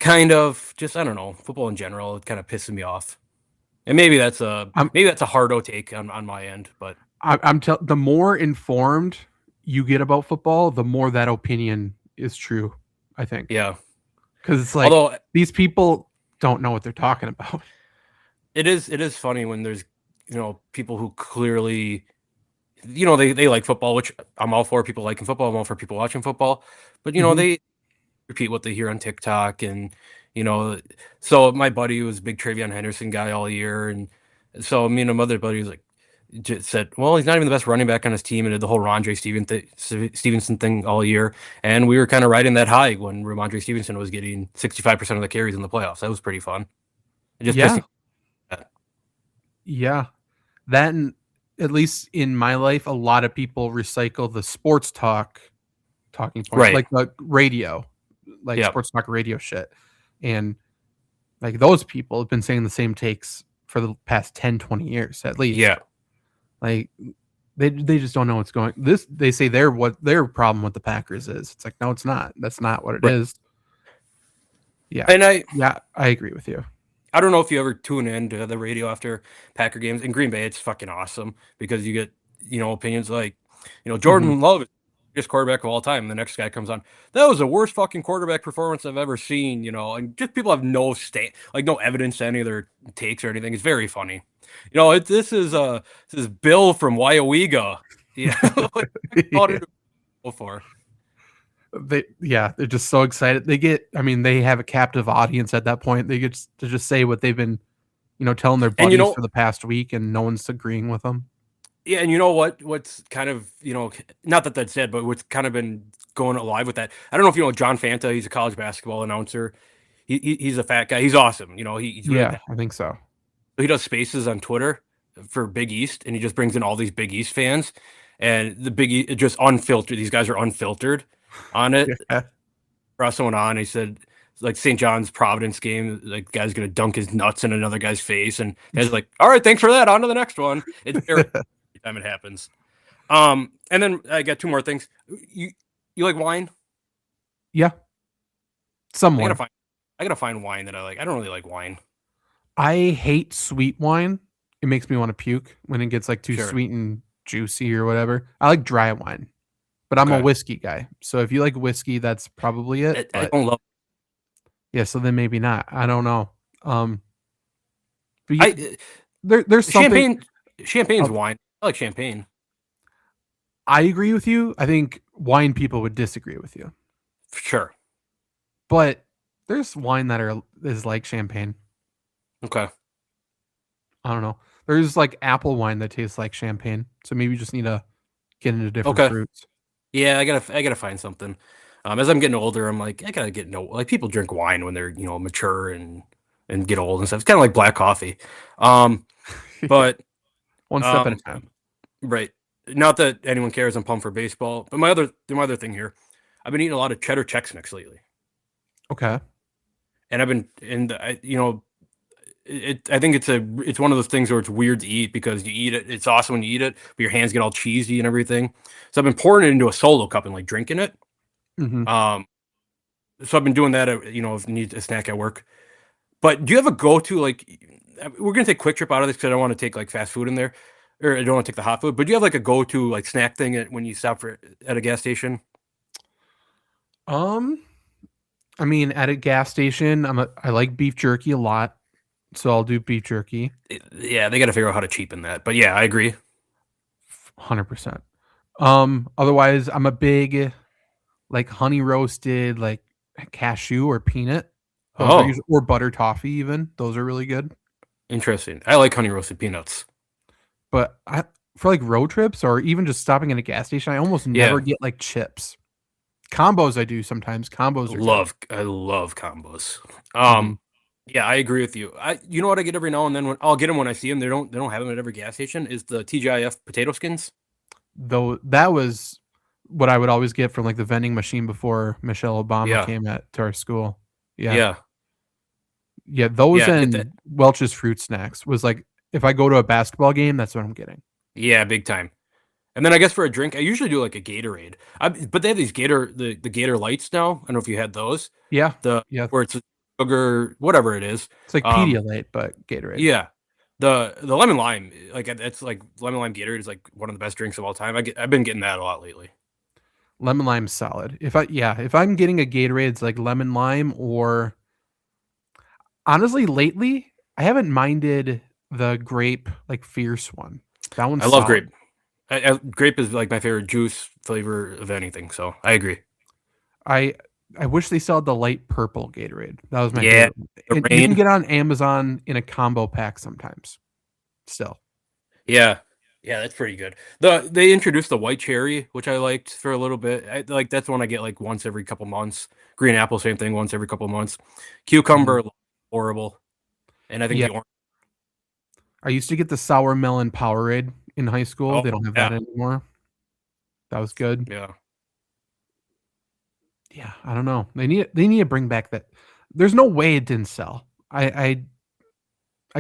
Kind of, just I don't know, football in general. It kind of pisses me off, and maybe that's a hardo take on my end. But the more informed you get about football, the more that opinion is true. I think. Yeah, because it's like these people don't know what they're talking about. It is funny when there's people who clearly they like football, which I'm all for. People liking football, I'm all for people watching football, but they repeat what they hear on TikTok, and so my buddy was a big Travion Henderson guy all year, and so me and my other buddy was like said, well, he's not even the best running back on his team, and did the whole Ramondre Stevenson thing all year, and we were kind of riding that high when Ramondre Stevenson was getting 65% of the carries in the playoffs. That was pretty fun. Yeah, that, and at least in my life, a lot of people recycle the sports talking points, like the radio, sports talk radio shit. And like those people have been saying the same takes for the past 10, 20 years at least. Yeah. Like they just don't know what's going. They say what their problem with the Packers is. It's like, no, it's not. That's not what it is. Yeah. And I agree with you. I don't know if you ever tune in to the radio after Packer games. In Green Bay, it's fucking awesome because you get, opinions like, Jordan Love is the greatest quarterback of all time. And the next guy comes on, that was the worst fucking quarterback performance I've ever seen, and just people have no evidence to any of their takes or anything. It's very funny. This is Bill from Wyowega. Yeah. For. They're just so excited. They have a captive audience at that point. They get to just say what they've been, telling their buddies for the past week, and no one's agreeing with them. Yeah, and you know what's kind of, not that that's dead, but what's kind of been going alive with that. I don't know if you know John Fanta. He's a college basketball announcer. He's a fat guy. He's awesome. He's really I think so. He does spaces on Twitter for Big East, and he just brings in all these Big East fans, and the Big East just unfiltered. These guys are unfiltered on it. Brought someone on. He said, like St. John's Providence game, like guy's gonna dunk his nuts in another guy's face, and guys like, all right, thanks for that. On to the next one. It's every time it happens. And then I got two more things. You like wine? Yeah. Somewhat. I gotta find wine that I like. I don't really like wine. I hate sweet wine. It makes me want to puke when it gets like too sweet and juicy or whatever. I like dry wine, but I'm a whiskey guy. So if you like whiskey, that's probably it. I don't love. Yeah, so then maybe not. I don't know. But there's something. Champagne's wine. I like champagne. I agree with you. I think wine people would disagree with you. Sure. But there's wine that is like champagne. Okay. I don't know. There's like apple wine that tastes like champagne. So maybe you just need to get into different fruits. Yeah, I gotta find something. As I'm getting older, I'm like, I gotta get like people drink wine when they're mature and get old and stuff. It's kind of like black coffee. But one step at a time. Right. Not that anyone cares. I'm pumped for baseball. But my other thing here, I've been eating a lot of cheddar Chex Mix lately. Okay. And I've been I think it's one of those things where it's weird to eat because you eat it. It's awesome when you eat it, but your hands get all cheesy and everything. So I've been pouring it into a Solo cup and like drinking it. Mm-hmm. So I've been doing that. If I need a snack at work. But do you have a go-to, like, we're gonna take Quick Trip out of this because I don't want to take like fast food in there, or I don't want to take the hot food. But do you have like a go-to like snack thing when you stop at a gas station? I mean, at a gas station, I like beef jerky a lot. So I'll do beef jerky. Yeah, they got to figure out how to cheapen that. But yeah, I agree. 100%. Otherwise, I'm a big like honey roasted, like cashew or peanut. Or butter toffee even. Those are really good. Interesting. I like honey roasted peanuts. But for like road trips or even just stopping at a gas station, I almost never get like chips. Combos I do sometimes. Combos are I love combos. Yeah, I agree with you. You know what I get every now and then? I'll get them when I see them. They don't have them at every gas station. Is the TGIF potato skins? Though that was what I would always get from like the vending machine before Michelle Obama came to our school. Yeah. Those and Welch's fruit snacks was like if I go to a basketball game, that's what I'm getting. Yeah, big time. And then I guess for a drink, I usually do like a Gatorade. But they have these the Gator Lights now. I don't know if you had those. Yeah. Where it's sugar, whatever it is. It's like Pedialyte, but Gatorade. Yeah. The lemon lime, like it's like lemon lime Gatorade is like one of the best drinks of all time. I've been getting that a lot lately. Lemon lime's solid. If I'm getting a Gatorade, it's like lemon lime or honestly lately I haven't minded the grape like fierce one. That one's love solid. grape. Grape is like my favorite juice flavor of anything, so I agree. I wish they sold the light purple Gatorade. That was my favorite. You can get on Amazon in a combo pack sometimes. Still. Yeah, that's pretty good. They introduced the white cherry, which I liked for a little bit. That's one I get like once every couple months. Green apple, same thing, once every couple months. Cucumber, horrible. And I think the orange. I used to get the sour melon Powerade in high school. They don't have that anymore. That was good. Yeah. Yeah, I don't know. They need to bring back that. There's no way it didn't sell. I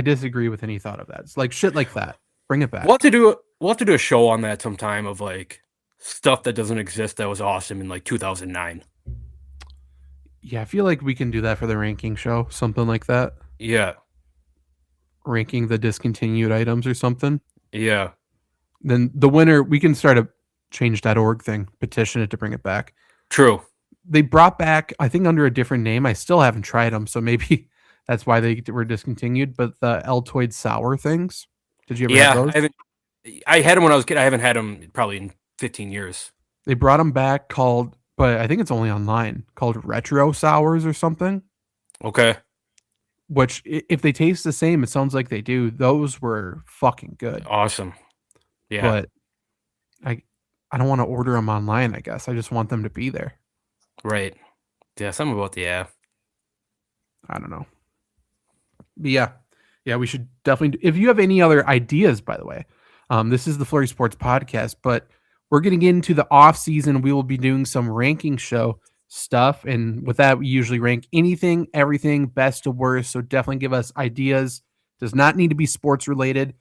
disagree with any thought of that. It's like shit like that. Bring it back. We'll have to do a show on that sometime of like stuff that doesn't exist that was awesome in like 2009. Yeah, I feel like we can do that for the ranking show, something like that. Yeah. Ranking the discontinued items or something. Yeah. Then the winner, we can start a change.org thing, petition it to bring it back. True. They brought back, I think under a different name. I still haven't tried them, so maybe that's why they were discontinued. But the Altoid sour things, did you ever have those? I had them when I was a kid. I haven't had them probably in 15 years. They brought them back called, but I think it's only online, called retro sours or something. Okay. Which, if they taste the same, it sounds like they do. Those were fucking good. Awesome. Yeah. But I don't want to order them online, I guess. I just want them to be there. Right. Yeah, something about I don't know. But yeah, we should definitely. If you have any other ideas, by the way, this is the Flurry Sports Podcast, but we're getting into the off season. We will be doing some ranking show stuff, and with that, we usually rank anything, everything, best to worst. So definitely give us ideas. Does not need to be sports related.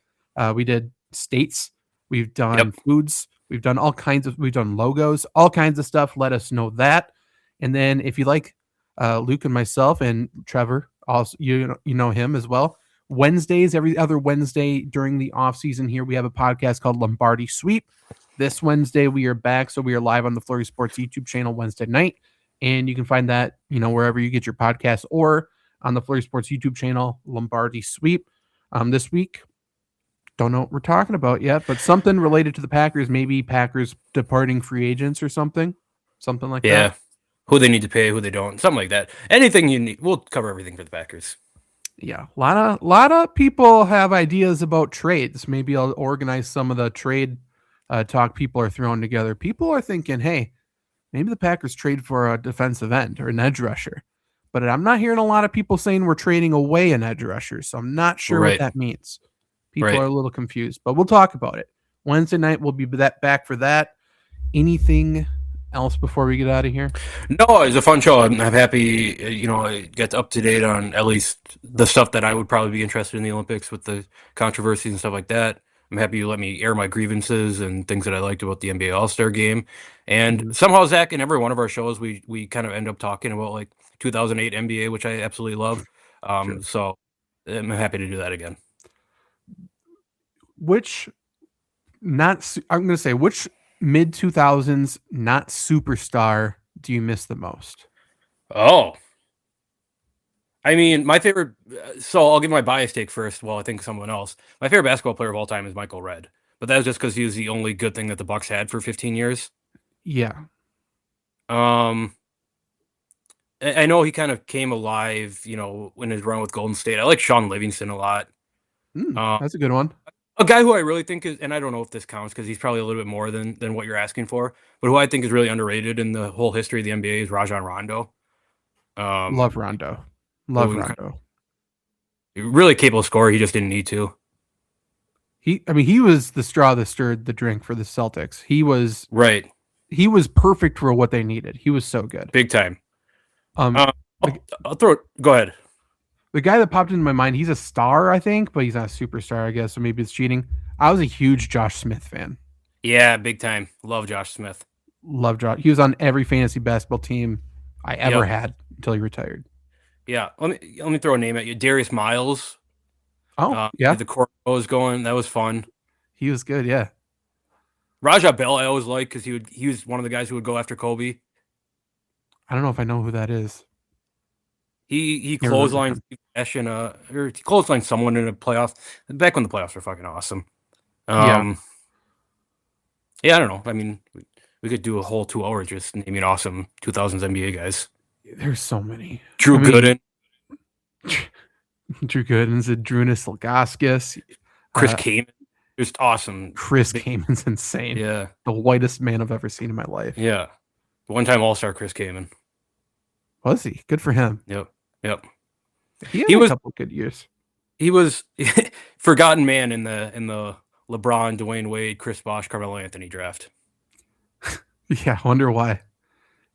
We did states. We've done foods. We've done we've done logos, all kinds of stuff. Let us know that. And then if you like Luke and myself and Trevor, also you know him as well. Wednesdays, every other Wednesday during the off season here, we have a podcast called Lombardi Sweep. This Wednesday we are back, so we are live on the Flurry Sports YouTube channel Wednesday night, and you can find that wherever you get your podcasts or on the Flurry Sports YouTube channel Lombardi Sweep. This week, don't know what we're talking about yet, but something related to the Packers, maybe Packers departing free agents or something like that. Yeah. Who they need to pay, who they don't, something like that. Anything you need, we'll cover everything for the Packers. Yeah, a lot of people have ideas about trades. Maybe I'll organize some of the trade talk people are throwing together. People are thinking, hey, maybe the Packers trade for a defensive end or an edge rusher. But I'm not hearing a lot of people saying we're trading away an edge rusher, so I'm not sure what that means. People are a little confused, but we'll talk about it. Wednesday night, we'll be back for that. Anything else before we get out of here? No, it was a fun show. I'm happy, I got up to date on at least the stuff that I would probably be interested in the Olympics with the controversies and stuff like that. I'm happy you let me air my grievances and things that I liked about the NBA All-Star game. And somehow, Zach, in every one of our shows, we kind of end up talking about like 2008 NBA, which I absolutely love. So I'm happy to do that again. Which mid 2000s not superstar do you miss the most? Oh, I mean, my favorite. So I'll give my bias take first. Well, I think someone else. My favorite basketball player of all time is Michael Redd, but that was just because he was the only good thing that the Bucks had for 15 years. Yeah. I know he kind of came alive, in his run with Golden State. I like Sean Livingston a lot. That's a good one. A guy who I really think is, and I don't know if this counts because he's probably a little bit more than what you're asking for, but who I think is really underrated in the whole history of the NBA is Rajon Rondo. Love Rondo. Rondo. Really capable scorer. He just didn't need to. He was the straw that stirred the drink for the Celtics. He was right. He was perfect for what they needed. He was so good. Big time. I'll throw it. Go ahead. The guy that popped into my mind, he's a star, I think, but he's not a superstar, I guess, so maybe it's cheating. I was a huge Josh Smith fan. Yeah, big time. Love Josh Smith. Love Josh. He was on every fantasy basketball team I ever had until he retired. Yeah. Let me throw a name at you. Darius Miles. Oh, yeah. The court was going. That was fun. He was good, yeah. Raja Bell I always liked because he was one of the guys who would go after Kobe. I don't know if I know who that is. He clotheslined or he clotheslined someone in a playoff back when the playoffs were fucking awesome. Yeah, I don't know. I mean, we could do a whole 2 hours just naming awesome 2000s NBA guys. There's so many. Drew Gooden, Drunas Ilgauskas, Chris Kaman, just awesome. Chris Kaman's insane. Yeah, the whitest man I've ever seen in my life. Yeah, one-time All-Star Chris Kaman. Was he? Good for him. Yep. He was a couple good years. He was forgotten man in the LeBron, Dwayne Wade, Chris Bosh, Carmelo Anthony draft. Yeah, I wonder why.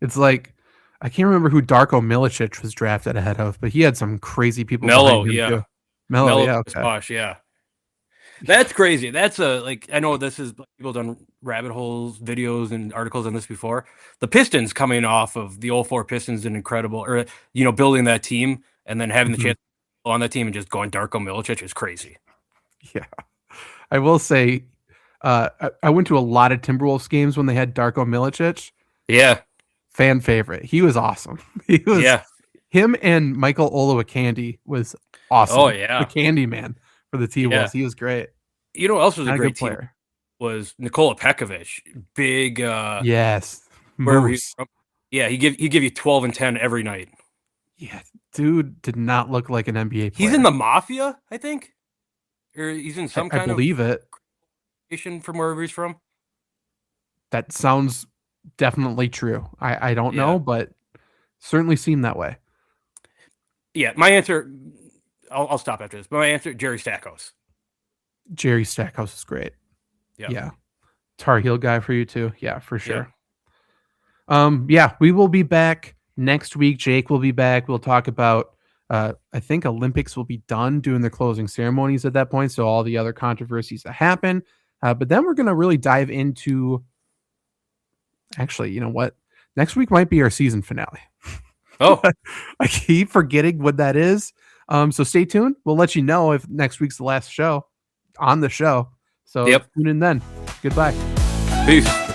It's like I can't remember who Darko Milicic was drafted ahead of, but he had some crazy people. Mello, behind him, yeah. too. Mello, yeah. Okay. Posh, yeah. That's crazy. That's I know this is people done rabbit holes, videos, and articles on this before. The Pistons coming off of the 04 Pistons and incredible, or building that team and then having the chance on that team and just going Darko Milicic is crazy. Yeah. I will say, I went to a lot of Timberwolves games when they had Darko Milicic. Yeah. Fan favorite. He was awesome. He was him and Michael Olowokandi was awesome. Oh yeah. The Candy Man for the T-Wolves. He was great. You know what else was Not a great good player? team? Was Nikola Pekovic. Big yes. wherever Moose. he's from. Yeah, he give you 12 and 10 every night. Yeah, dude did not look like an NBA player. He's in the Mafia, I think. Or he's in some I kind believe it. of from wherever he's from. That sounds definitely true. I don't know, but certainly seemed that way. Yeah, my answer, I'll stop after this, but my answer, Jerry Stackhouse. Jerry Stackhouse is great. Yeah. Yeah. Tar Heel guy for you too. Yeah, for sure. Yeah, we will be back next week. Jake will be back. We'll talk about I think Olympics will be done doing their closing ceremonies at that point. So all the other controversies that happen. But then we're going to really dive into, actually, you know what? Next week might be our season finale. Oh, I keep forgetting what that is. So stay tuned. We'll let you know if next week's the last show on the show. So tune in then. Goodbye. Peace.